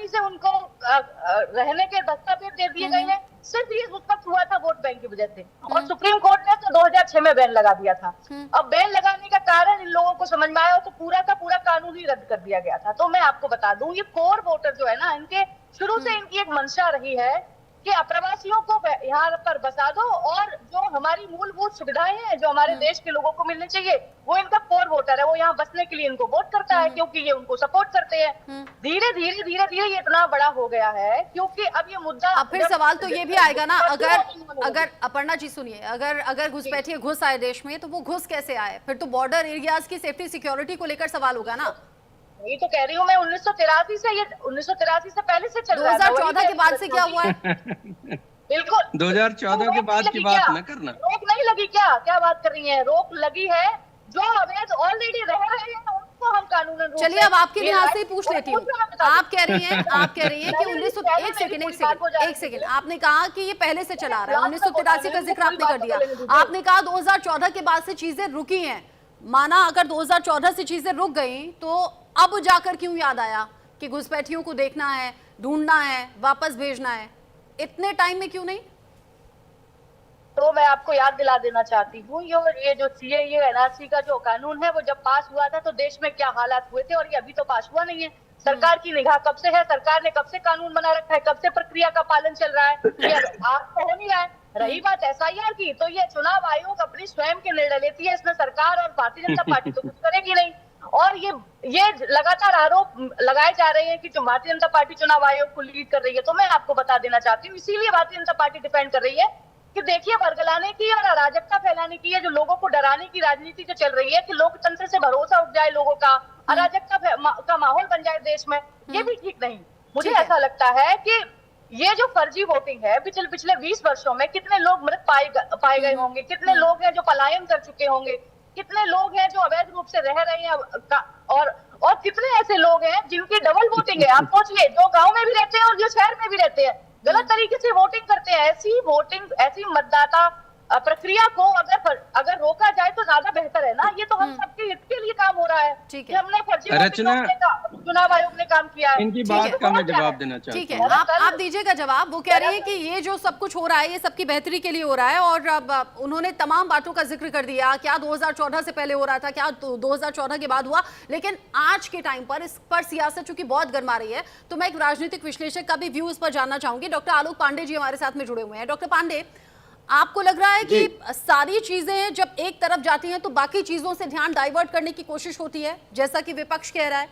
से उनको रहने के दस्तावेज दे दिए गए हैं। सिर्फ ये उस वक्त हुआ था वोट बैंक की वजह से, और सुप्रीम कोर्ट ने तो 2006 में बैन लगा दिया था। अब बैन लगाने का कारण इन लोगों को समझ में आया तो पूरा का पूरा कानून ही रद्द कर दिया गया था। तो मैं आपको बता दूं, ये कोर वोटर जो है ना, इनके शुरू से इनकी एक मंशा रही है कि अप्रवासियों को यहाँ पर बसा दो और जो हमारी मूलभूत सुविधाएं हैं जो हमारे देश के लोगों को मिलनी चाहिए, वो इनका कोर वोटर है, वो यहाँ बसने के लिए इनको वोट करता है क्योंकि ये उनको सपोर्ट करते हैं। धीरे धीरे ये इतना बड़ा हो गया है क्योंकि अब ये मुद्दा, अब फिर सवाल तो ये भी आएगा ना, अगर अपर्णा जी सुनिए, अगर घुसपैठिए घुस आए देश में तो वो घुस कैसे आए? फिर तो बॉर्डर एरियाज की सेफ्टी सिक्योरिटी को लेकर सवाल होगा ना। यही तो कह रही हूँ मैं, 1983 से, ये 1983 से पहले से चल रहा है। 2014 के बाद से क्या हुआ है? बिल्कुल 2014 के बाद की बात न करना। रोक नहीं लगी क्या बात कर रही है? रोक लगी है, जो अवैध ऑलरेडी रह रहे हैं उनको हम कानूनन रूप से। चलिए अब आपके लिहाज से ही पूछ लेती हूँ। आप कह रही हैं कि 1 सेकेंड आपने कहा कि ये पहले से चला रहा है, 1983 का जिक्र आपने कर दिया। आपने कहा 2014 के बाद से चीजें रुकी हैं। माना अगर 2014 से चीजें रुक गई तो अब जाकर क्यों याद आया कि घुसपैठियों को देखना है, ढूंढना है, वापस भेजना है? इतने टाइम में क्यों नहीं? तो मैं आपको याद दिला देना चाहती हूँ, ये जो CAA NRC का जो कानून है वो जब पास हुआ था तो देश में क्या हालात हुए थे, और ये अभी तो पास हुआ नहीं है। सरकार की निगाह कब से है, सरकार ने कब से कानून बना रखा है, कब से प्रक्रिया का पालन चल रहा है, ये आज तो हो नहीं रहा है। रही बात SIR की, तो ये चुनाव आयोग अपनी स्वयं के निर्णय लेती है, इसमें सरकार और भारतीय जनता पार्टी तो कुछ करेगी नहीं। और ये लगातार आरोप लगाए जा रहे हैं कि जो भारतीय जनता पार्टी चुनाव आयोग को लीड कर रही है। तो मैं आपको बता देना चाहती हूँ, इसीलिए भारतीय जनता पार्टी डिपेंड कर रही है कि देखिए वर्गलाने की और अराजकता फैलाने की, जो लोगों को डराने की राजनीति जो चल रही है कि लोकतंत्र से भरोसा उठ जाए लोगों का, अराजकता का माहौल बन जाए देश में, ये भी ठीक नहीं। मुझे ऐसा लगता है कि ये जो फर्जी वोटिंग है, पिछले 20 वर्षों में कितने लोग मृत पाए गए होंगे, कितने लोग हैं जो पलायन कर चुके होंगे, कितने लोग हैं जो अवैध रूप से रह रहे हैं, और कितने ऐसे लोग हैं जिनकी डबल वोटिंग है। आप सोचिए, जो गांव में भी रहते हैं और जो शहर में भी रहते हैं, गलत तरीके से वोटिंग करते हैं। ऐसी मतदाता प्रक्रिया को अगर रोका जाए तो ज्यादा बेहतर है ना। ये तो हम सबके हित के लिए काम हो रहा है कि हमने फर्जी चुनाव आयोग ने काम किया है। इनकी बात का मैं जवाब देना चाहता हूं। ठीक है, आप दीजिएगा जवाब। वो कह रही है कि ये जो सब कुछ हो रहा है ये सबकी बेहतरी के लिए हो रहा है, और अब उन्होंने तमाम बातों का जिक्र कर दिया, क्या 2014 से पहले हो रहा था, क्या 2014 के बाद हुआ। लेकिन आज के टाइम पर इस पर सियासत चूंकि बहुत गर्मा रही है, तो मैं एक राजनीतिक विश्लेषक का भी व्यू इस पर जानना चाहूंगी। डॉक्टर आलोक पांडे जी हमारे साथ में जुड़े हुए हैं। डॉक्टर पांडे, आपको लग रहा है कि सारी चीजें जब एक तरफ जाती हैं तो बाकी चीजों से ध्यान डाइवर्ट करने की कोशिश होती है, जैसा कि विपक्ष कह रहा है?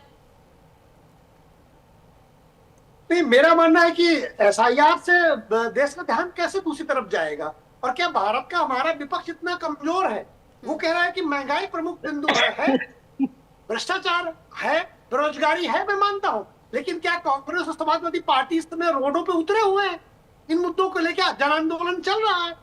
नहीं, मेरा मानना है कि SIR से देश का ध्यान कैसे दूसरी तरफ जाएगा। और क्या भारत का हमारा विपक्ष इतना कमजोर है? वो कह रहा है कि महंगाई प्रमुख बिंदु है, भ्रष्टाचार है, बेरोजगारी है, मैं मानता हूं, लेकिन क्या कांग्रेस और समाजवादी पार्टी इस समय रोडों पे उतरे हुए हैं? इन मुद्दों को लेकर जन आंदोलन चल रहा है।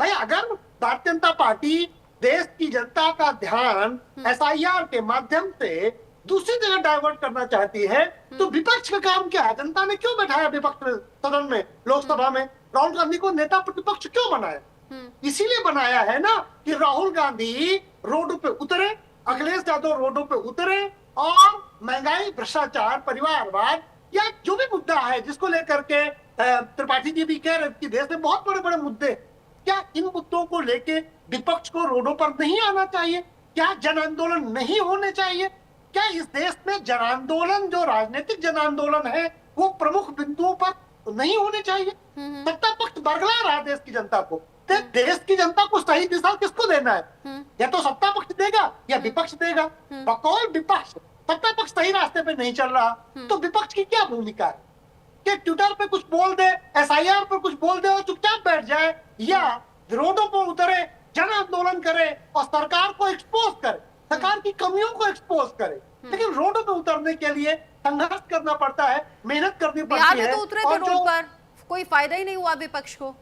भाई, अगर भारतीय जनता पार्टी देश की जनता का ध्यान SIR के माध्यम से दूसरी जगह डाइवर्ट करना चाहती है तो विपक्ष का काम क्या है? जनता ने क्यों बैठाया विपक्ष सदन में, लोकसभा में? राहुल गांधी को नेता प्रतिपक्ष क्यों बनाया? इसीलिए बनाया है ना कि राहुल गांधी रोड पे उतरे, अखिलेश यादव रोडों पे उतरे और महंगाई, भ्रष्टाचार, परिवारवाद या जो भी मुद्दा है जिसको लेकर के त्रिपाठी जी भी कह रहे कि देश में बहुत बड़े बड़े मुद्दे क्या इन मुद्दों को लेके विपक्ष को रोडों पर नहीं आना चाहिए? क्या जन आंदोलन नहीं होने चाहिए? क्या इस देश में जन आंदोलन, जो राजनीतिक जन आंदोलन है, वो प्रमुख बिंदुओं पर नहीं होने चाहिए? सत्ता पक्ष बरगला रहा है देश की जनता को। देश की जनता को सही दिशा किसको देना है? या तो सत्ता पक्ष देगा या विपक्ष देगा। बकौल विपक्ष, सत्ता पक्ष सही रास्ते पे नहीं चल रहा, तो विपक्ष की क्या भूमिका है? कि ट्विटर पे कुछ बोल दे, SIR पर कुछ बोल दे और चुपचाप बैठ जाए, या रोडों पर उतरे, जन आंदोलन करे और सरकार को एक्सपोज करे, सरकार की कमियों को एक्सपोज करे। लेकिन रोडों पे उतरने के लिए संघर्ष करना पड़ता है, मेहनत करनी पड़ती है। तो उतरे थे रोड पर, कोई फायदा ही नहीं हुआ विपक्ष को।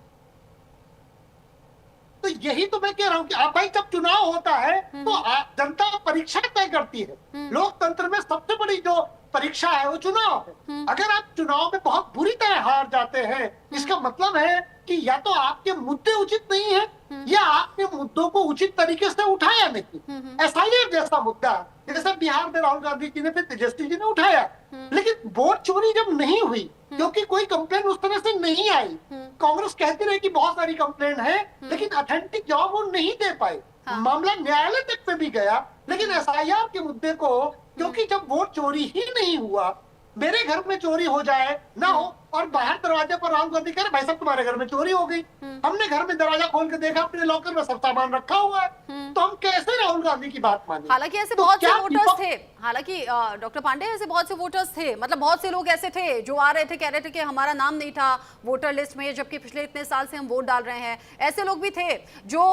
तो यही तो मैं कह रहा हूँ कि भाई जब चुनाव होता है तो जनता परीक्षा तय करती है। लोकतंत्र में सबसे बड़ी जो परीक्षा है वो चुनाव है। अगर आप चुनाव में बहुत बुरी तरह हार जाते हैं, इसका मतलब है कि या तो आपके मुद्दे उचित नहीं है या आपने मुद्दों को उचित तरीके से उठाया नहीं। SIR जैसा मुद्दा जैसे बिहार में राहुल गांधी जी ने, फिर तेजस्वी जी ने उठाया, लेकिन वोट चोरी जब नहीं हुई क्योंकि कोई कंप्लेन उस तरह से नहीं आई, कांग्रेस कहती रही कि बहुत सारी कंप्लेन है, लेकिन ऑथेंटिक जवाब वो नहीं दे पाए। मामला न्यायालय तक पे भी गया, लेकिन SIR के मुद्दे को, क्योंकि जब वोट चोरी ही नहीं हुआ, मेरे घर में चोरी हो जाए ना हो और बाहर दरवाजे पर राहुल गांधी कह रहे भाई साहब तुम्हारे घर में चोरी हो गई, हमने घर में दरवाजा खोल के देखा अपने लॉकर में सब सामान रखा हुआ है, तो हम कैसे राहुल गांधी की बात माने? हालांकि ऐसे बहुत से वोटर्स थे, हालांकि डॉक्टर पांडे ऐसे बहुत से वोटर्स थे, मतलब बहुत से लोग ऐसे थे जो आ रहे थे, कह रहे थे कि हमारा नाम नहीं था वोटर लिस्ट में, जबकि पिछले इतने साल से हम वोट डाल रहे हैं। ऐसे लोग भी थे जो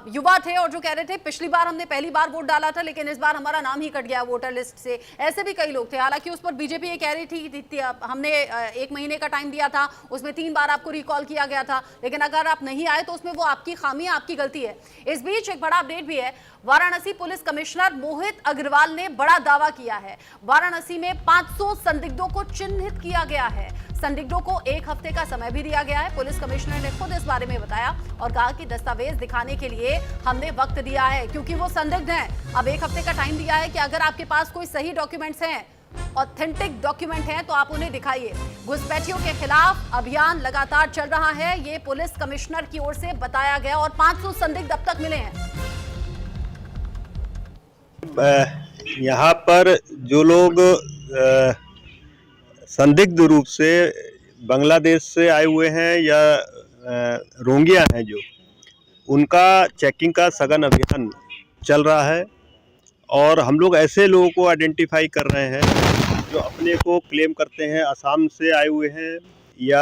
युवा थे और जो कह रहे थे पिछली बार हमने पहली बार वोट डाला था लेकिन इस बार हमारा नाम ही कट गया वोटर लिस्ट से। ऐसे भी कई लोग थे। हालांकि उस पर बीजेपी ये कह रही थी हमने 1 महीने का टाइम दिया था, उसमें 3 बार आपको रिकॉल किया गया था, लेकिन अगर आप नहीं आए तो उसमें वो आपकी खामी, आपकी गलती है। इस बीच एक बड़ा अपडेट भी है। वाराणसी पुलिस कमिश्नर मोहित अग्रवाल ने बड़ा दावा किया है। वाराणसी में 500 संदिग्धों को चिन्हित किया गया है। संदिग्धों को 1 हफ्ते का समय भी दिया गया है। पुलिस कमिश्नर ने खुद इस बारे में बताया और कहा कि दस्तावेज दिखाने के लिए हमने वक्त दिया है क्योंकि वो संदिग्ध हैं। अब 1 हफ्ते का टाइम दिया है कि अगर आपके पास कोई सही डॉक्यूमेंट्स हैं, ऑथेंटिक डॉक्यूमेंट हैं, तो आप उन्हें दिखाइए। घुसपैठियों के खिलाफ अभियान लगातार चल रहा है, ये पुलिस कमिश्नर की ओर से बताया गया और 500 संदिग्ध अब तक मिले हैं। यहाँ पर जो लोग संदिग्ध रूप से बांग्लादेश से आए हुए हैं या रोहिंग्या हैं, जो उनका चेकिंग का सघन अभियान चल रहा है और हम लोग ऐसे लोगों को आइडेंटिफाई कर रहे हैं जो अपने को क्लेम करते हैं असम से आए हुए हैं या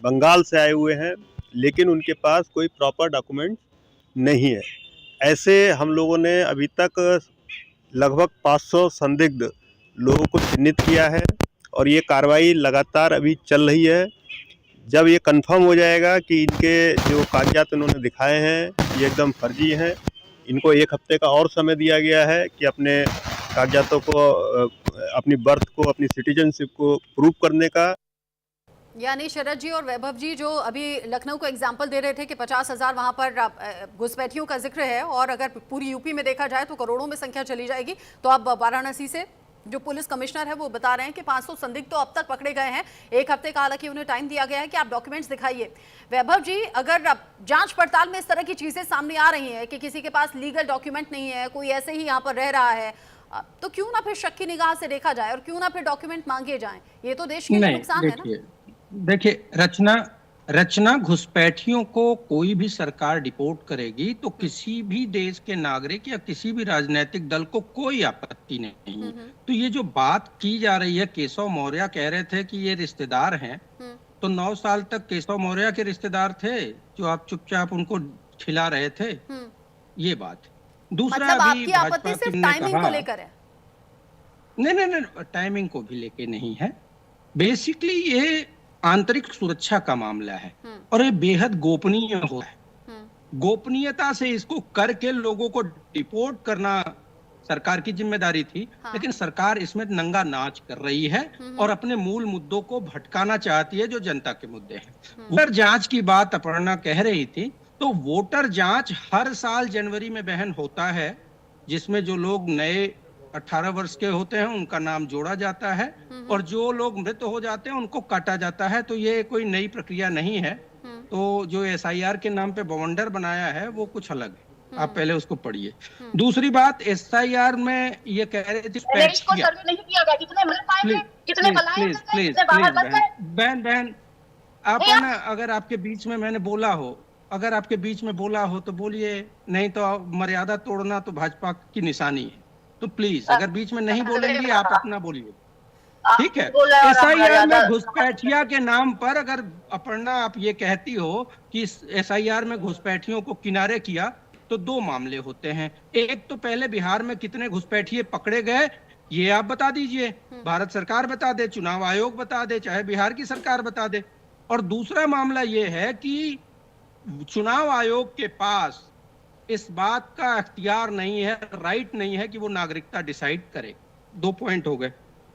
बंगाल से आए हुए हैं, लेकिन उनके पास कोई प्रॉपर डॉक्यूमेंट नहीं है। ऐसे हम लोगों ने अभी तक लगभग 500 संदिग्ध लोगों को चिन्हित किया है और ये कार्रवाई लगातार अभी चल रही है। जब ये कंफर्म हो जाएगा कि इनके जो कागजात उन्होंने दिखाए हैं ये एकदम फर्जी हैं, इनको 1 हफ्ते का और समय दिया गया है कि अपने कागजातों को, अपनी बर्थ को, अपनी सिटीजनशिप को प्रूव करने का। यानी शरद जी और वैभव जी जो अभी लखनऊ को एग्जाम्पल दे रहे थे कि 50,000 वहां पर घुसपैठियों का जिक्र है और अगर पूरी यूपी में देखा जाए तो करोड़ों में संख्या चली जाएगी। तो अब वाराणसी से जो पुलिस कमिश्नर है वो बता रहे हैं कि 500 संदिग्ध तो अब तक पकड़े गए हैं। 1 हफ्ते का हालांकि उन्हें टाइम दिया गया है कि आप डॉक्यूमेंट्स दिखाइए। वैभव जी, अगर जांच पड़ताल में इस तरह की चीजें सामने आ रही हैं कि किसी के पास लीगल डॉक्यूमेंट नहीं है, कोई ऐसे ही यहाँ पर रह रहा है, तो क्यों ना फिर शक की निगाह से देखा जाए और क्यों ना फिर डॉक्यूमेंट मांगे जाएं? ये तो देश के लिए नुकसान है ना। देखिए रचना, घुसपैठियों को कोई भी सरकार डिपोर्ट करेगी तो किसी भी देश के नागरिक या किसी भी राजनीतिक दल को कोई आपत्ति नहीं। तो ये जो बात की जा रही है, केशव मौर्य कह रहे थे कि ये रिश्तेदार हैं, तो 9 साल तक केशव मौर्य के रिश्तेदार थे जो आप चुपचाप उनको खिला रहे थे, ये बात। दूसरा, मतलब आपकी आपत्ति सिर्फ टाइमिंग को लेकर है? नहीं, टाइमिंग को भी लेके नहीं है। बेसिकली ये आंतरिक सुरक्षा का मामला है और ये बेहद गोपनीय हो है। गोपनीयता से इसको करके लोगों को डिपोर्ट करना सरकार की जिम्मेदारी थी, लेकिन सरकार इसमें नंगा नाच कर रही है और अपने मूल मुद्दों को भटकाना चाहती है जो जनता के मुद्दे हैं। वोटर जांच की बात अपर्णा कह रही थी, तो वोटर जांच हर साल जनवरी में बहन होता है, जिसमें जो लोग नए 18 वर्ष के होते हैं उनका नाम जोड़ा जाता है और जो लोग मृत हो जाते हैं उनको काटा जाता है। तो ये कोई नई प्रक्रिया नहीं है। तो जो SIR के नाम पे बवंडर बनाया है वो कुछ अलग है, आप पहले उसको पढ़िए। दूसरी बात, SIR में ये कह रहे थे देश को सर्वे नहीं किया गया, कितने मर पाएंगे, कितने पलायन करते हैं, कितने बाहर बच गए। बहन आप ना, अगर आपके बीच में मैंने बोला हो, अगर आपके बीच में बोला हो तो बोलिए, नहीं तो मर्यादा तोड़ना तो भाजपा की निशानी है। तो प्लीज अगर बीच में नहीं बोलेंगी आप अपना बोलिए, ठीक है। SIR में घुसपैठिया के नाम पर अगर अपर्णा आप ये कहती हो कि SIR में घुसपैठियों को किनारे किया, तो दो मामले होते हैं। एक तो पहले बिहार में कितने घुसपैठिए पकड़े गए ये आप बता दीजिए, भारत सरकार बता दे, चुनाव आयोग बता दे, चाहे बिहार की सरकार बता दे। और दूसरा मामला ये है कि चुनाव आयोग के पास इस बात का अख्तियार नहीं है, राइट नहीं है कि वो नागरिकता डिसाइड करे। 2 पॉइंट हो गए।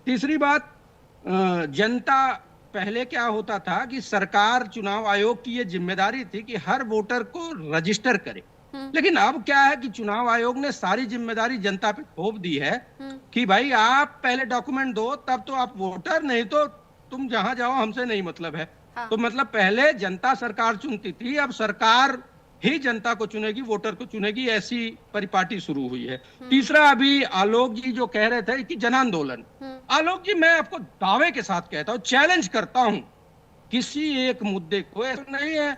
तीसरी बात, जनता, पहले क्या होता था कि सरकार, चुनाव आयोग की ये जिम्मेदारी थी कि हर वोटर को रजिस्टर करे, लेकिन अब क्या है कि चुनाव आयोग ने सारी जिम्मेदारी जनता पे थोप दी है कि भाई आप पहले डॉक्यूमेंट दो तब तो आप वोटर, नहीं तो तुम जहां जाओ हमसे नहीं मतलब है। तो मतलब पहले जनता सरकार चुनती थी, अब सरकार ही जनता को चुनेगी, वोटर को चुनेगी, ऐसी परिपाटी शुरू हुई है। तीसरा, अभी आलोक जी जो कह रहे थे कि जन आंदोलन, आलोक जी मैं आपको दावे के साथ कहता हूं, चैलेंज करता हूं, किसी एक मुद्दे को ऐसा नहीं है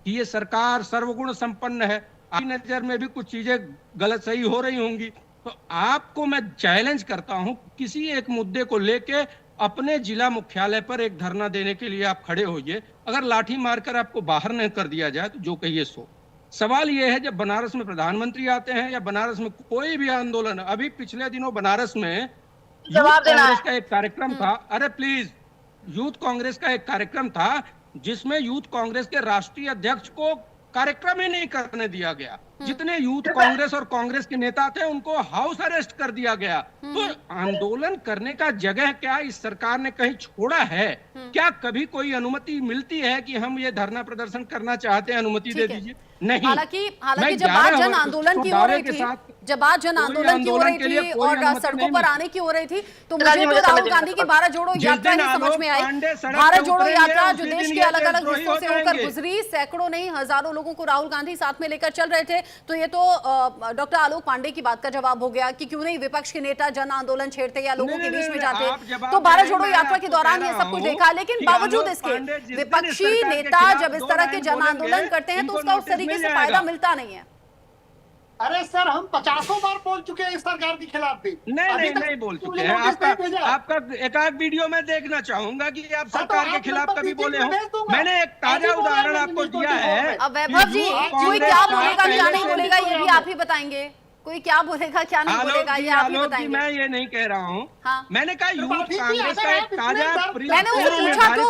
कि ये सरकार सर्वगुण संपन्न है, आपकी नजर में भी कुछ चीजें गलत सही हो रही होंगी, तो आपको मैं चैलेंज करता हूं, किसी एक मुद्दे को लेके अपने जिला मुख्यालय पर एक धरना देने के लिए आप खड़े होइए। अगर लाठी मारकर आपको बाहर नहीं कर दिया जाए तो जो कहिए सो। सवाल यह है, जब बनारस में प्रधानमंत्री आते हैं या बनारस में कोई भी आंदोलन, अभी पिछले दिनों बनारस में यूथ कांग्रेस का एक कार्यक्रम था, अरे प्लीज, यूथ कांग्रेस का एक कार्यक्रम था जिसमें यूथ कांग्रेस के राष्ट्रीय अध्यक्ष को कार्यक्रम ही नहीं करने दिया गया। जितने यूथ कांग्रेस और कांग्रेस के नेता थे उनको हाउस अरेस्ट कर दिया गया। तो आंदोलन करने का जगह क्या इस सरकार ने कहीं छोड़ा है? क्या कभी कोई अनुमति मिलती है कि हम ये धरना प्रदर्शन करना चाहते हैं, अनुमति दे दीजिए? नहीं। हालांकि जब बात जन आंदोलन की हो रही थी, जब बात जन आंदोलन की हो रही थी और सड़कों पर आने की हो रही थी, तो मुझे तो राहुल गांधी की भारत जोड़ो यात्रा नहीं समझ में आई। भारत जोड़ो यात्रा जो देश के अलग अलग हिस्सों से होकर गुजरी, सैकड़ों नहीं हजारों लोगों को राहुल गांधी साथ में लेकर चल रहे थे। तो ये तो डॉक्टर आलोक पांडे की बात का जवाब हो गया कि क्यों नहीं विपक्ष के नेता जन आंदोलन छेड़ते या लोगों के बीच में जाते। तो भारत जोड़ो यात्रा के दौरान ये सब कुछ देखा, लेकिन बावजूद इसके विपक्षी नेता जब इस तरह के जन आंदोलन करते हैं तो उसका उस तरीके से फायदा मिलता नहीं है। अरे सर, हम 50 बार बोल चुके हैं इस सरकार के खिलाफ भी। नहीं बोल चुके हैं। आपका एक आध वीडियो में देखना चाहूंगा कि आप सरकार के खिलाफ कभी बोले हो। मैंने एक ताजा उदाहरण आपको दिया है। अब वैभव जी, कोई क्या बोलेगा क्या नहीं बोलेगा ये भी आप ही बताएंगे। कोई क्या बोलेगा क्या नहीं बोलेगा ये आप ही बताएंगे। मैं ये नहीं कह रहा हूँ। हाँ। मैंने कहा यूथ कांग्रेस का एक ताजा, मैंने उसे पूछा तो,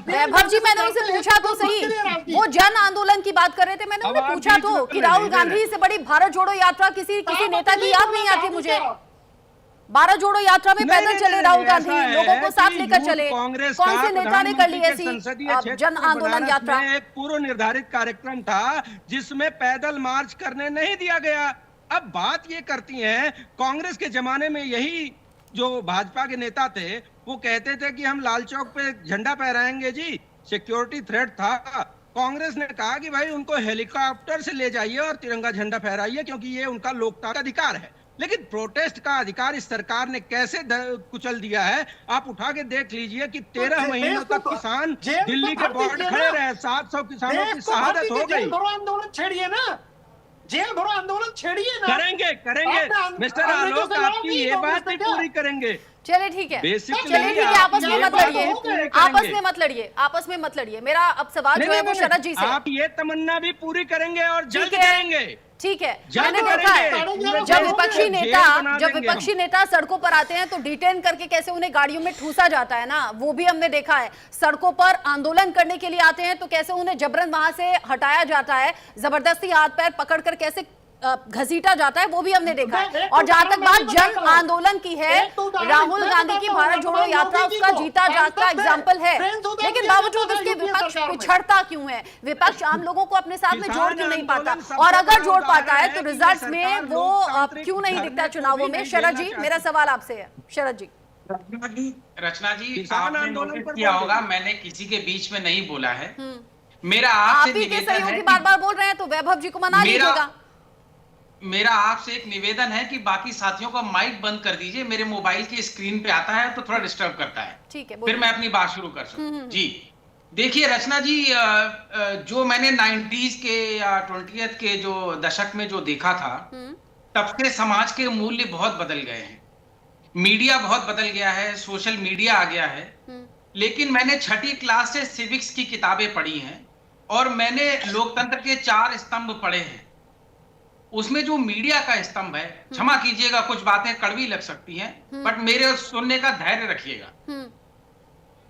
वैभव जी मैंने उसे पूछा तो सही, वो जन आंदोलन की बात कर रहे थे, मैंने उन्हें पूछा तो कि राहुल गांधी से बड़ी भारत जोड़ो यात्रा किसी नेता की याद नहीं आती मुझे। भारत जोड़ो यात्रा में पैदल चले राहुल गांधी, लोगों को साथ लेकर चले। कौन से नेता ने कर ली ऐसी जन आंदोलन यात्रा? एक पूर्व निर्धारित कार्यक्रम था जिसमें पैदल मार्च करने नहीं दिया गया। अब बात ये करती हैं, कांग्रेस के जमाने में यही जो भाजपा के नेता थे वो कहते थे कि हम लाल चौक पे झंडा फहराएंगे जी, सिक्योरिटी थ्रेट था। कांग्रेस ने कहा कि भाई उनको हेलीकॉप्टर से ले जाइए और तिरंगा झंडा फहराइए क्योंकि ये उनका लोकतांत्रिक अधिकार है। लेकिन प्रोटेस्ट का अधिकार इस सरकार ने कैसे कुचल दिया है, आप उठा के देख लीजिए कि 13 महीनों तक किसान दिल्ली के बॉर्डर खड़े रहे, 700 किसानों की शहादत हो गई। आंदोलन छेड़िए ना, जेल भरो आंदोलन छेड़िए ना। करेंगे मिस्टर आलोक, आपकी ये बात भी पूरी करेंगे। चलिए ठीक है, चलिए ठीक है, आपस में मत लड़िए, आपस में मत लड़िए, आपस में मत लड़िए। मेरा अब सवाल जो है वो शरद जी से। आप ये तमन्ना भी पूरी करेंगे और जल्द करेंगे। ठीक है, मैंने देखा है जब विपक्षी नेता सड़कों पर आते हैं तो डिटेन करके कैसे उन्हें गाड़ियों में ठूसा जाता है ना, वो भी हमने देखा है। सड़कों पर आंदोलन करने के लिए आते हैं तो कैसे उन्हें जबरन वहां से हटाया जाता है, जबरदस्ती हाथ पैर पकड़कर कैसे घसीटा जाता है, वो भी हमने देखा है। और जहां तक बात जन आंदोलन की है, राहुल गांधी की भारत जोड़ो यात्रा उसका जीता जागता एग्जाम्पल है, लेकिन बावजूद उसके विपक्ष पिछड़ता क्यों है? विपक्ष आम लोगों को अपने साथ में जोड़ क्यों नहीं पाता? और अगर जोड़ पाता है तो रिजल्ट्स में वो क्यों नहीं दिखता चुनावों में? शरद जी, मेरा सवाल आपसे है। शरद जी। रचना जी, आपने नोटिस किया होगा मैंने किसी के बीच में नहीं बोला है, मेरा आप आपसे ही के निवेदन सहयोगी है बार-बार बोल रहे हैं तो वैभव जी को मना लीजिएगा। मेरा आपसे एक निवेदन है कि बाकी साथियों का माइक बंद कर दीजिए, मेरे मोबाइल की स्क्रीन पे आता है तो थोड़ा डिस्टर्ब करता है। ठीक है, फिर मैं अपनी बात शुरू कर सकूं। जी देखिए रचना जी, जो मैंने 90s के या 20th के जो दशक में जो देखा था, तब से समाज के मूल्य बहुत बदल गए हैं, मीडिया बहुत बदल गया है, सोशल मीडिया आ गया है। लेकिन मैंने 6ठी क्लास से सिविक्स की किताबें पढ़ी हैं और मैंने लोकतंत्र के 4 स्तंभ पढ़े हैं। उसमें जो मीडिया का स्तंभ है, क्षमा कीजिएगा कुछ बातें कड़वी लग सकती हैं, बट मेरे सुनने का धैर्य रखिएगा।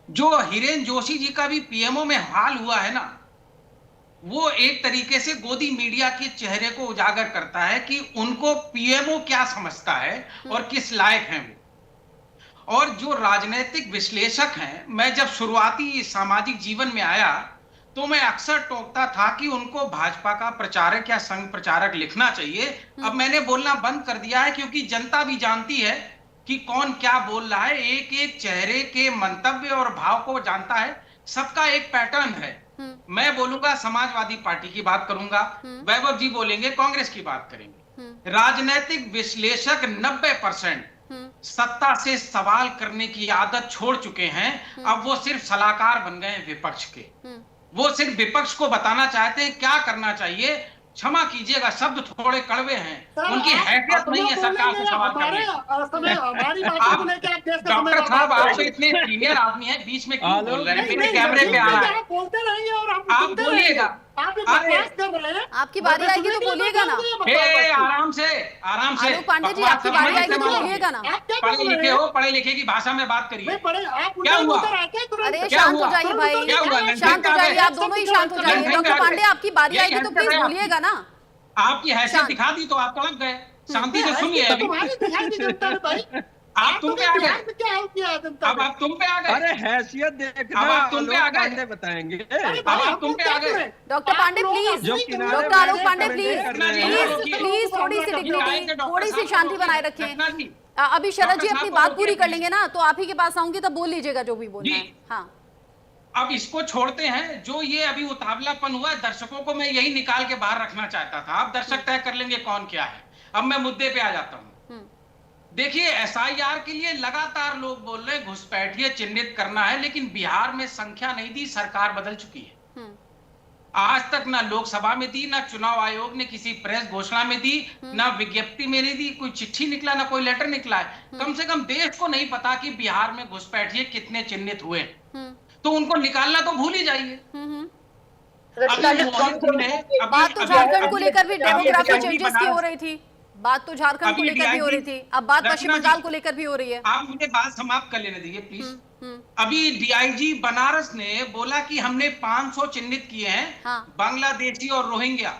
जो हिरेन जोशी जी का भी पीएमओ में हाल हुआ है ना, वो एक तरीके से गोदी मीडिया के चेहरे को उजागर करता है कि उनको पीएमओ क्या समझता है और किस लायक हैं वो। और जो राजनीतिक विश्लेषक हैं, मैं जब शुरुआती सामाजिक जीवन में आया तो मैं अक्सर टोकता था कि उनको भाजपा का प्रचारक या संघ प्रचारक लिखना चाहिए। अब मैंने बोलना बंद कर दिया है, क्योंकि जनता भी जानती है कि कौन क्या बोल रहा है, एक एक चेहरे के मंतव्य और भाव को जानता है, सबका एक पैटर्न है। मैं बोलूंगा समाजवादी पार्टी की बात करूंगा, वैभव जी बोलेंगे कांग्रेस की बात करेंगे। राजनीतिक विश्लेषक 90% सत्ता से सवाल करने की आदत छोड़ चुके हैं। अब वो सिर्फ सलाहकार बन गए हैं विपक्ष के। वो सिर्फ विपक्ष को बताना चाहते हैं क्या करना चाहिए। क्षमा कीजिएगा, शब्द थोड़े कड़वे हैं, उनकी हैसियत नहीं है सरकार से सवाल करने की। डॉक्टर साहब, आपसे इतने सीनियर आदमी हैं, बीच में क्यों बोल रहे हैं? मेरे कैमरे पे आ रहा है, आप बोलिएगा। आपकी बारी आएगी तो बोलिएगा ना। आराम से आलोक पांडे जी, आपकी बारी आएगी तो बोलिएगा ना। पढ़े लिखे हो, पढ़े लिखे की भाषा में बात करिए। क्या हुआ? अरे शांत हो जाइए भाई, शांत हो जाइए, आप दोनों ही शांत हो जाइए। डॉक्टर पांडे, आपकी बारी आएगी तो प्लीज बोलिएगा ना। आपकी हैसियत दिखा दी तो आप तड़प गए। शांति से सुनिए। आप तुम पे आ गए, अब आप तुम पे आ गए। अरे हैसियत देखना, अब आप तुम पे आ गए, बताएंगे। अब आप तुम पे आ गए। Doctor Pandey please, doctor Alok Pandey please थोड़ी सी डिग्निटी, थोड़ी सी शांति बनाए रखें। अभी शरद जी अपनी बात पूरी कर लेंगे ना, तो आप ही के पास आऊंगी तब बोल लीजिएगा जो भी बोलना है। हाँ, अब इसको छोड़ते हैं। जो ये अभी उतावलापन हुआ है, दर्शकों को मैं यही निकाल के बाहर रखना चाहता था। अब दर्शक तय कर लेंगे कौन क्या है। अब मैं मुद्दे पे आ जाता हूं। देखिए, एसआईआर के लिए लगातार लोग बोल रहे हैं घुसपैठिए चिन्हित करना है, लेकिन बिहार में संख्या नहीं दी, सरकार बदल चुकी है। आज तक ना लोकसभा में दी, ना चुनाव आयोग ने किसी प्रेस घोषणा में दी, ना विज्ञप्ति में नहीं दी, कोई चिट्ठी निकला, ना कोई लेटर निकला है। कम से कम देश को नहीं पता कि बिहार में घुसपैठिए कितने चिन्हित हुए, तो उनको निकालना तो भूल ही जाइए। बात तो झारखंड को लेकर भी डेमोग्राफी चेंजेस की हो रही थी, बात तो झारखंड को लेकर भी हो रही थी, अब बात पश्चिम बंगाल को लेकर भी हो रही है। आप मुझे बात समाप्त कर लेने दीजिए प्लीज। अभी डीआईजी बनारस ने बोला कि हमने 500 चिन्हित किए हैं, बांग्लादेशी और रोहिंग्या।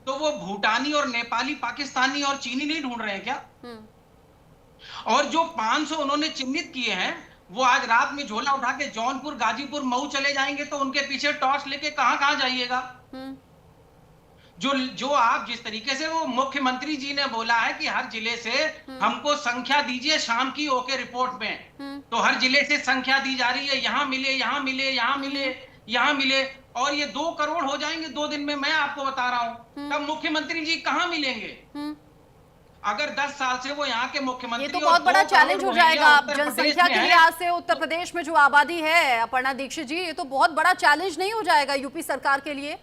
तो वो भूटानी और नेपाली, पाकिस्तानी और चीनी नहीं ढूंढ रहे हैं क्या? और जो 500 उन्होंने चिन्हित किए हैं, वो आज रात में झोला उठा के जौनपुर, गाजीपुर, मऊ चले जाएंगे, तो उनके पीछे टॉर्च लेके कहां जाइएगा? जो आप जिस तरीके से, वो मुख्यमंत्री जी ने बोला है कि हर जिले से हमको संख्या दीजिए शाम की ओके रिपोर्ट में, तो हर जिले से संख्या दी जा रही है, यहाँ मिले, यहाँ मिले, यहाँ मिले, यहाँ मिले, और ये 2 करोड़ हो जाएंगे 2 दिन में। मैं आपको बता रहा हूं, तब मुख्यमंत्री जी कहाँ मिलेंगे? अगर 10 साल से वो यहाँ के मुख्यमंत्री, ये तो बहुत बड़ा चैलेंज हो जाएगा। आप जनसंख्या के लिहाज से उत्तर प्रदेश में जो आबादी है, अपर्णा दीक्षित जी, ये तो बहुत बड़ा चैलेंज नहीं हो जाएगा यूपी सरकार के लिए?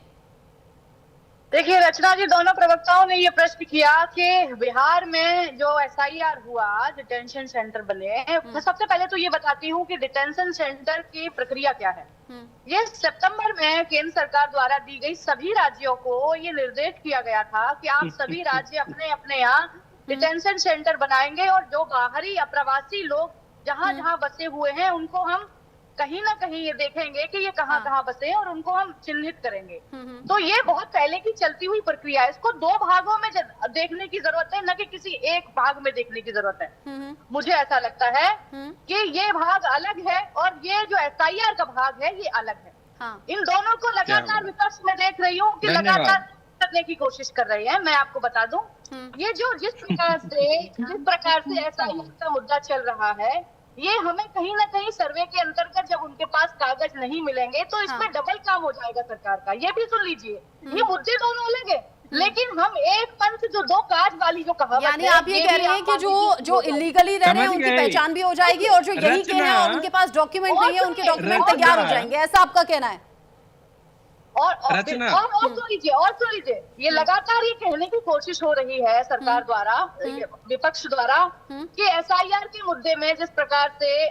देखिए रचना जी, दोनों प्रवक्ताओं ने ये प्रश्न किया कि बिहार में जो एसआईआर हुआ, डिटेंशन सेंटर बने, मैं सबसे पहले तो ये बताती हूँ कि डिटेंशन सेंटर की प्रक्रिया क्या है। ये सितंबर में केंद्र सरकार द्वारा दी गई सभी राज्यों को ये निर्देश किया गया था कि आप सभी राज्य अपने अपने यहाँ डिटेंशन सेंटर बनाएंगे, और जो बाहरी अप्रवासी लोग जहाँ जहाँ बसे हुए हैं उनको हम कहीं ना कहीं ये देखेंगे कि ये कहाँ कहाँ बसे हैं और उनको हम चिन्हित करेंगे। तो ये बहुत पहले की चलती हुई प्रक्रिया है। इसको 2 भागों में देखने की जरूरत है, न कि किसी एक भाग में देखने की जरूरत है। मुझे ऐसा लगता है कि ये भाग अलग है और ये जो एसआईआर का भाग है ये अलग है। इन दोनों को लगातार विपक्ष में देख रही हूँ कि लगातार करने की कोशिश कर रही है। मैं आपको बता दूं, ये जो जिस प्रकार से एसआईआर का मुद्दा चल रहा है, ये हमें कहीं ना कहीं सर्वे के अंतर्गत जब उनके पास कागज नहीं मिलेंगे तो इसमें डबल काम हो जाएगा सरकार का। ये भी सुन लीजिए, ये मुद्दे दोनों अलग है, लेकिन हम एक पंथ जो दो काज वाली जो कहावत यानी आप ये कह रहे हैं कि जो इलीगली रह रहे हैं उनकी पहचान भी हो जाएगी और जो यही के हैं और उनके पास डॉक्यूमेंट नहीं है उनके डॉक्यूमेंट तैयार हो जाएंगे, ऐसा आपका कहना है? और सुन लीजिए, ये लगातार ये कहने की कोशिश हो रही है सरकार द्वारा, विपक्ष द्वारा, कि एसआईआर के मुद्दे में जिस प्रकार से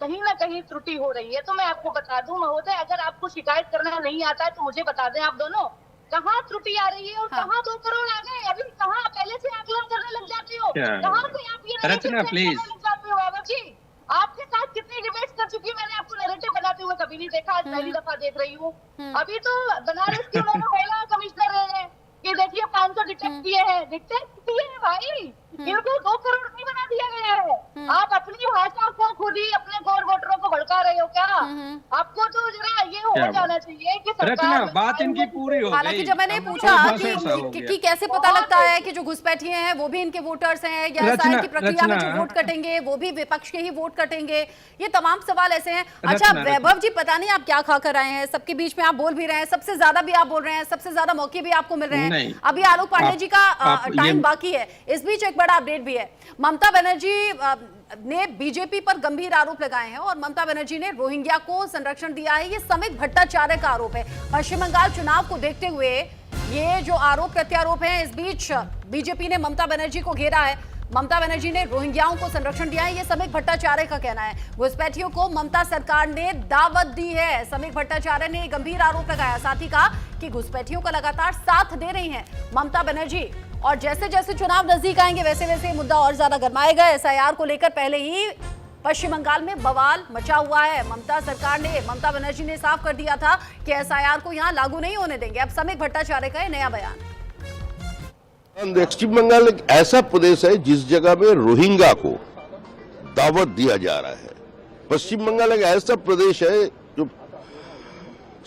कहीं ना कहीं त्रुटि हो रही है। तो मैं आपको बता दूं महोदय, अगर आपको शिकायत करना नहीं आता है तो मुझे बता दें आप दोनों, कहाँ त्रुटि आ रही है और कहाँ 2 करोड़ आ गए। अभी कहाँ पहले से आकलन करने लग जाते हो, कहाँ से आप ये रचना प्लीज लग जाते हो? बाबा जी, आपके साथ कितनी डिबेट्स कर चुकी, मैंने आपको नैरेटिव बनाते हुए कभी नहीं देखा, आज पहली दफा देख रही हूँ। अभी तो बनारस की उन्होंने महिला कमिश्नर रहे हैं कि देखिए 500 डिटेक्ट किए हैं, डिटेक्ट किए हैं भाई, इनको 2 करोड़ नहीं बना दिया गया है। आप अपनी भाषा को खुद ही अपने गौर वोटरों को भड़का रहे हो क्या? आपको तो जरा ये हो जाना चाहिए कि रचना बात इनकी पूरी हो गई। हालांकि जब मैंने पूछा कि कैसे पता लगता है कि जो घुसपैठिए हैं वो भी इनके वोटर्स हैं या एसआईआर की प्रक्रिया में जो वोट कटेंगे वो भी विपक्ष के ही वोट कटेंगे, ये तमाम सवाल ऐसे हैं। अच्छा वैभव जी, पता नहीं आप क्या खा कर आए हैं, सबके बीच में आप बोल भी रहे हैं, सबसे ज्यादा भी आप बोल रहे हैं, सबसे ज्यादा मौके भी आपको मिल रहे हैं। अभी आलोक पांडे जी का टाइम बाकी है, इस बीच एक बड़ा अपडेट भी है। ममता बनर्जी ने बीजेपी पर गंभीर आरोप लगाए हैं और ममता बनर्जी ने रोहिंग्या को संरक्षण दिया है, ये समित भट्टाचार्य का आरोप है। पश्चिम बंगाल चुनाव को देखते हुए ये जो आरोप प्रत्यारोप है, इस बीच बीजेपी ने ममता बनर्जी को घेरा है। ममता बनर्जी ने रोहिंग्याओं को संरक्षण दिया है, ये समीक भट्टाचार्य का कहना है। घुसपैठियों को ममता सरकार ने दावत दी है, समीक भट्टाचार्य ने गंभीर आरोप लगाया, साथ ही कहा कि घुसपैठियों का लगातार साथ दे रही हैं ममता बनर्जी और जैसे जैसे चुनाव नजदीक आएंगे वैसे वैसे ये मुद्दा और ज्यादा गर्माएगा। एसआईआर को लेकर पहले ही पश्चिम बंगाल में बवाल मचा हुआ है। ममता बनर्जी ने साफ कर दिया था कि एसआईआर को यहां लागू नहीं होने देंगे। अब समीक भट्टाचार्य का नया बयान। पश्चिम बंगाल एक ऐसा प्रदेश है जिस जगह में रोहिंग्या को दावत दिया जा रहा है। पश्चिम बंगाल एक ऐसा प्रदेश है जो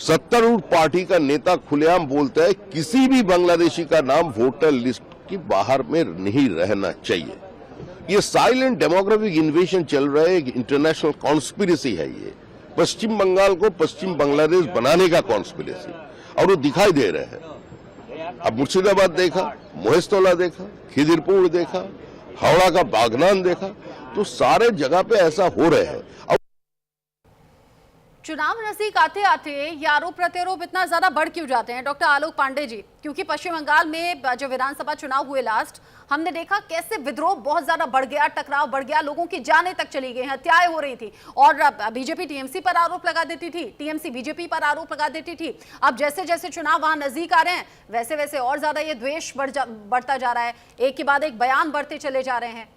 सत्तारूढ़ पार्टी का नेता खुलेआम बोलता है किसी भी बांग्लादेशी का नाम वोटर लिस्ट की बाहर में नहीं रहना चाहिए। ये साइलेंट डेमोग्राफिक इन्वेशन चल रहा है, इंटरनेशनल कॉन्स्पिरेसी है। ये पश्चिम बंगाल को पश्चिम बांग्लादेश बनाने का कॉन्स्पिरेसी, और वो दिखाई दे रहे हैं। अब मुर्शिदाबाद देखा, मोहेस्तोला देखा, खिदिरपुर देखा, हावड़ा का बागनान देखा, तो सारे जगह पे ऐसा हो रहे हैं। चुनाव नजदीक आते आते ये आरोप प्रत्यारोप इतना ज्यादा बढ़ क्यों जाते हैं डॉक्टर आलोक पांडे जी? क्योंकि पश्चिम बंगाल में जो विधानसभा चुनाव हुए लास्ट, हमने देखा कैसे विद्रोह बहुत ज्यादा बढ़ गया, टकराव बढ़ गया, लोगों की जानें तक चली गई, हत्याएं हो रही थी और बीजेपी टीएमसी पर आरोप लगा देती थी, टीएमसी बीजेपी पर आरोप लगा देती थी। अब जैसे जैसे चुनाव वहां नजदीक आ रहे हैं वैसे वैसे और ज्यादा ये द्वेष बढ़ता जा रहा है, एक के बाद एक बयान बढ़ते चले जा रहे हैं।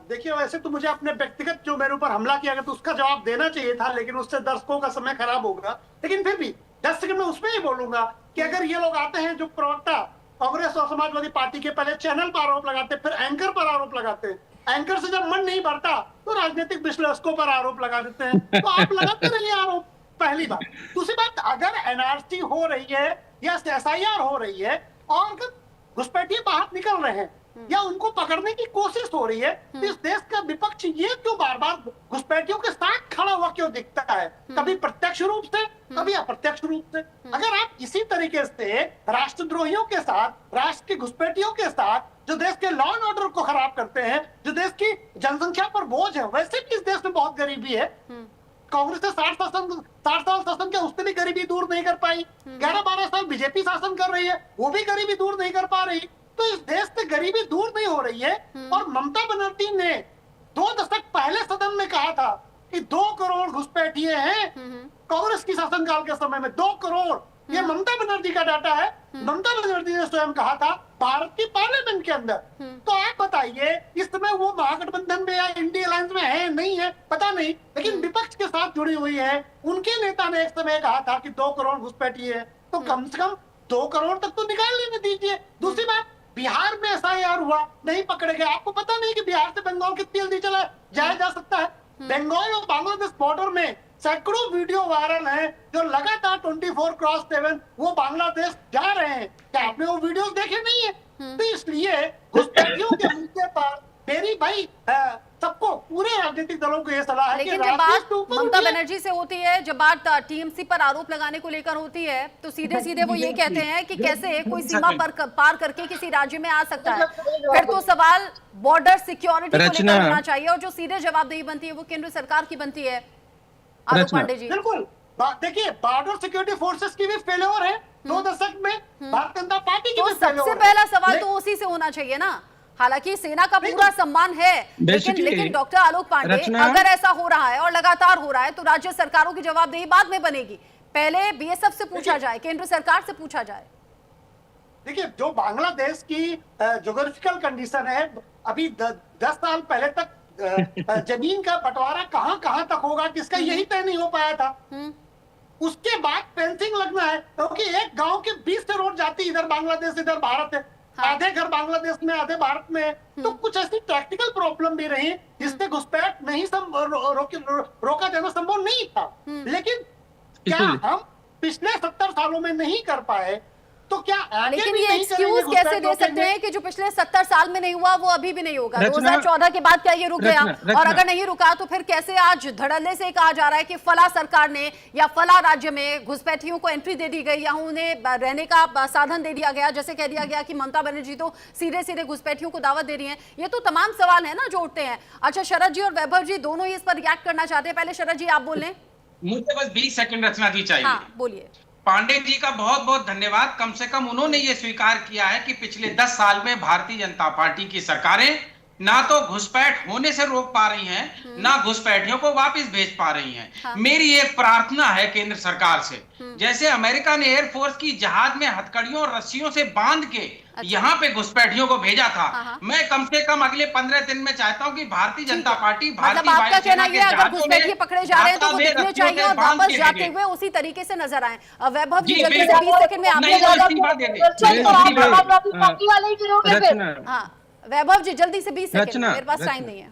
देखिए, वैसे तो मुझे अपने व्यक्तिगत जो मेरे ऊपर हमला किया गया तो उसका जवाब देना चाहिए था, लेकिन उससे दर्शकों का समय खराब होगा। लेकिन फिर भी 10 सेकंड में उसमें ही बोलूंगा कि अगर ये लोग आते हैं जो प्रवक्ता कांग्रेस और समाजवादी पार्टी के, पहले चैनल पर आरोप लगाते, फिर एंकर पर आरोप लगाते, एंकर से जब मन नहीं भरता तो राजनीतिक विश्लेषकों पर आरोप लगा देते हैं। तो आप लगाते रहिए आरोप, पहली बात। दूसरी बात, अगर एनआरसी हो रही है या एसआईआर हो रही है और घुसपैठिए बाहर निकल रहे हैं या उनको पकड़ने की कोशिश हो रही है, तो इस देश का विपक्ष ये क्यों बार बार घुसपैठियों के साथ खड़ा हुआ क्यों दिखता है? कभी प्रत्यक्ष रूप से, कभी अप्रत्यक्ष रूप से। अगर आप इसी तरीके से राष्ट्रद्रोहियों के साथ, राष्ट्र के घुसपैठियों के साथ, जो देश के लॉ एंड ऑर्डर को खराब करते हैं, जो देश की जनसंख्या पर बोझ है, वैसे भी इस देश में बहुत गरीबी है। कांग्रेस ने 60 साल शासन किया, उसने भी गरीबी दूर नहीं कर पाई। 11-12 साल बीजेपी शासन कर रही है, वो भी गरीबी दूर नहीं कर पा रही। तो इस देश से गरीबी दूर नहीं हो रही है। और ममता बनर्जी ने 2 दशक पहले सदन में कहा था कि 2 करोड़ घुसपैठिए हैं कांग्रेस की शासनकाल के समय में, 2 करोड़। ये ममता बनर्जी का डाटा है, ममता बनर्जी ने स्वयं कहा था भारत की पार्लियामेंट के अंदर। तो आप बताइए, इस समय वो महागठबंधन में या इंडिया अलायंस में है, नहीं है, पता नहीं, लेकिन विपक्ष के साथ जुड़ी हुई है। उनके नेता ने एक समय कहा था कि 2 करोड़ घुसपैठिए हैं, तो कम से कम 2 करोड़ तक तो निकाल लेने दीजिए। दूसरी बात, बिहार में एसआईआर हुआ, नहीं पकड़े गए। आपको पता नहीं कि बिहार से बंगाल कितनी जल्दी चला जाया जा सकता है? बंगाल और बांग्लादेश बॉर्डर में सैकड़ों वीडियो वायरल हैं जो लगातार 24/7 वो बांग्लादेश जा रहे हैं। क्या आपने वो वीडियोस देखे नहीं है? तो इसलिए घुसपैठियों के मुद्दे पर मेरी भाई सबको, पूरे राजनीतिक दलों को ये सलाह है कि लेकिन जब बात राजनीति के ऊपर ममता उठिए। बनर्जी से होती है, जब बात टीएमसी पर आरोप लगाने को लेकर होती है, तो सीधे सीधे वो ये कहते हैं कि कैसे कोई सीमा पर पार करके किसी राज्य में आ सकता है। फिर तो सवाल बॉर्डर सिक्योरिटी को लेकर होना चाहिए, और जो सीधे जवाबदेही बनती है वो केंद्र सरकार की बनती है। आलोक पांडे जी, बिल्कुल देखिए, बॉर्डर सिक्योरिटी फोर्सेस की भी फेल्योर है 2 दशक में, भारतीय जनता पार्टी की तो भी फेल्योर सबसे है। पहला सवाल तो उसी से होना चाहिए ना। हालांकि सेना का पूरा सम्मान है, लेकिन डॉक्टर आलोक पांडे, अगर ऐसा हो रहा है और लगातार हो रहा है तो राज्य सरकारों की जवाबदेही बाद में बनेगी। पहले बीएसएफ से पूछा जाए, केंद्र सरकार से पूछा जाए। देखिए, जो बांग्लादेश की ज्योग्राफिकल कंडीशन है, अभी 10 साल पहले तक जमीन का बंटवारा कहां कहां तक होगा किसका, यही तय नहीं हो पाया था। उसके बाद फेंसिंग लगना है, क्योंकि एक गांव के 20 से रोड जाती, इधर बांग्लादेश इधर भारत है, आधे घर बांग्लादेश में आधे भारत में है। तो कुछ ऐसी प्रैक्टिकल प्रॉब्लम भी रही जिससे घुसपैठ नहीं रोका जाना संभव नहीं था। लेकिन क्या हम पिछले 70 सालों में नहीं कर पाए, तो क्या आगे लेकिन भी ये नहीं एक्सक्यूज करेंगे? कैसे दे सकते हैं कि जो पिछले 70 साल में नहीं हुआ वो अभी भी नहीं होगा? 2014 के बाद क्या ये रुक गया? और अगर नहीं रुका तो फिर कैसे आज धड़ल्ले से कहा जा रहा है कि फला सरकार ने या फला राज्य में घुसपैठियों को एंट्री दे दी गई या उन्हें रहने का साधन दे दिया गया, जैसे कह दिया गया कि ममता बनर्जी तो सीधे सीधे घुसपैठियों को दावत दे रही है। ये तो तमाम सवाल है ना जो उठते हैं। अच्छा, शरद जी और वैभव जी दोनों ही इस पर रिएक्ट करना चाहते हैं। पहले शरद जी आप बोल लें। मुझे बस 20 सेकंड रचना जी चाहिए। हाँ, बोलिए। पांडे जी का बहुत बहुत धन्यवाद। कम से कम उन्होंने ये स्वीकार किया है कि पिछले 10 साल में भारतीय जनता पार्टी की सरकारें ना तो घुसपैठ होने से रोक पा रही हैं, ना घुसपैठियों को वापस भेज पा रही हैं। हाँ। मेरी एक प्रार्थना है केंद्र सरकार से, जैसे अमेरिका ने एयरफोर्स की जहाज में हथकड़ियों और रस्सियों से बांध के यहाँ पे घुसपैठियों को भेजा था, मैं कम से कम अगले 15 दिन में चाहता हूँ कि भारतीय जनता पार्टी, भारतीय आपका कहना वायुसेना के यह है, अगर जहाजों घुसपैठिए में पकड़े जा रहे हैं तो वो धागा में दिखने चाहिए और रस्सियों से बांध वापस के जाते भेजे। हुए उसी तरीके से नजर आए। वैभव जी जी, जल्दी से बिल्कुल। 20 सेकंड में आप नहीं, तो इस्तीफा दे दे। पार्टी वाले ही गिरोगे फिर। हाँ, वैभव जी जल्दी से 20 सेकंड, मेरे पास टाइम नहीं है।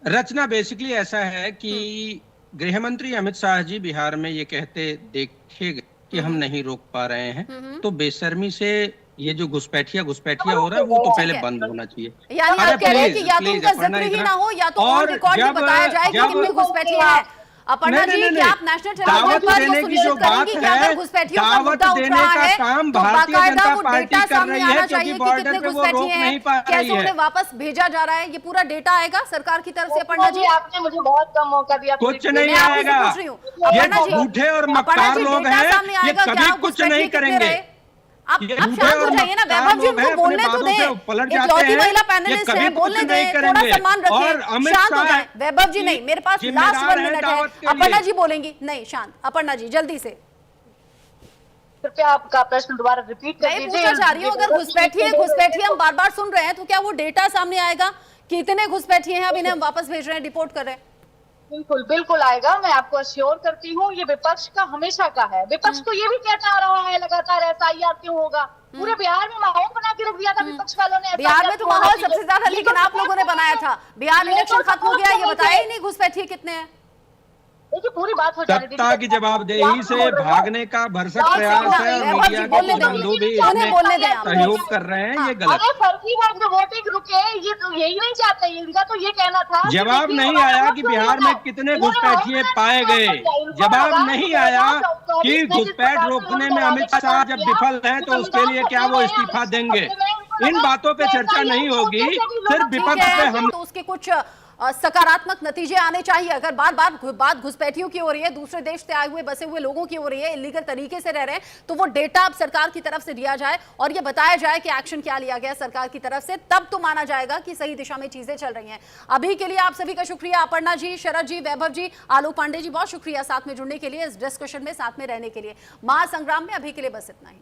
रचना, बेसिकली ऐसा है कि गृह मंत्री अमित शाह जी बिहार में ये कहते देखे कि हम नहीं रोक पा रहे हैं, तो बेशर्मी से ये जो घुसपैठिया हो रहा है वो तो पहले बंद होना चाहिए। यानी आप कह रहे हैं कि या तो उनका जिक्र ही ना हो या तो ऑन रिकॉर्ड ही बताया जाए कि कितने घुसपैठिए हैं। अपर्णा जी, क्या आप नेशनल टेलीविजन पर ये सुनिश्चित करेंगी कि अगर घुसपैठियों का मुद्दा उठ रहा है तो बाकायदा वो डेटा सामने आना चाहिए कि कितने घुसपैठिए हैं, कैसे उन्हें वापस भेजा जा रहा है, ये पूरा डेटा आएगा सरकार की तरफ से? अपर्णा जी, आपने मुझे बहुत कम मौका दिया। कुछ नहीं आएगा। ये झूठे और मक्कार लोग हैं, ये कभी कुछ नहीं करेंगे। आप शांत हो जाइए ना वैभव जी, उनको बोलने तो दें। इकलौती महिला पैनलिस्ट है, बोलने दें, थोड़ा सम्मान रखें, शांत हो जाए। वैभव जी नहीं, मेरे पास लास्ट 1 मिनट है। अपर्णा जी बोलेंगी? नहीं, शांत। अपर्णा जी जल्दी से। कृपया आपका प्रश्न दोबारा रिपीट कर मैं दीजिए। पूछना चाह रही हूँ, अगर घुसपैठिए हम बार बार सुन रहे हैं, तो क्या वो डेटा सामने आएगा कि इतने घुसपैठिए हैं, अब इन्हें हम वापस भेज रहे हैं, डिपोर्ट कर रहे हैं? बिल्कुल बिल्कुल आएगा, मैं आपको अश्योर करती हूँ। ये विपक्ष का हमेशा का है। विपक्ष तो ये भी कहता आ रहा है लगातार SIR क्यों होगा। पूरे बिहार में माहौल बना के रख दिया था विपक्ष वालों ने। बिहार में तो माहौल सबसे ज्यादा लेकिन आप लोगों ने बनाया था। बिहार इलेक्शन खत्म हो गया, ये बताया ही नहीं घुसपैठिए कितने हैं। देखिए, पूरी बात हो जाने सत्ता की जवाबदेही से भागने का भरसक प्रयास है, और मीडिया के बंधु भी इसमें सहयोग कर रहे हैं, ये गलत। अरे फर्जी बात में वोटिंग रुके, ये तो यही नहीं चाहते। इनका तो ये कहना था। जवाब नहीं आया कि बिहार में कितने घुसपैठिए पाए गए। जवाब नहीं आया कि घुसपैठ रोकने में अमित शाह जब विफल हैं तो उसके लिए क्या वो इस्तीफा देंगे। इन बातों पे चर्चा नहीं होगी, सिर्फ विपक्ष पे हम। तो उसके कुछ सकारात्मक नतीजे आने चाहिए। अगर बार बार बात घुसपैठियों की हो रही है, दूसरे देश से आए हुए बसे हुए लोगों की हो रही है, इलीगल तरीके से रह रहे हैं, तो वो डेटा अब सरकार की तरफ से दिया जाए और ये बताया जाए कि एक्शन क्या लिया गया सरकार की तरफ से, तब तो माना जाएगा कि सही दिशा में चीजें चल रही हैं। अभी के लिए आप सभी का शुक्रिया। अपर्णा जी, शरद जी, वैभव जी, आलोक पांडे जी, बहुत शुक्रिया साथ में जुड़ने के लिए, इस डिस्कशन में साथ में रहने के लिए। महासंग्राम में अभी के लिए बस इतना ही।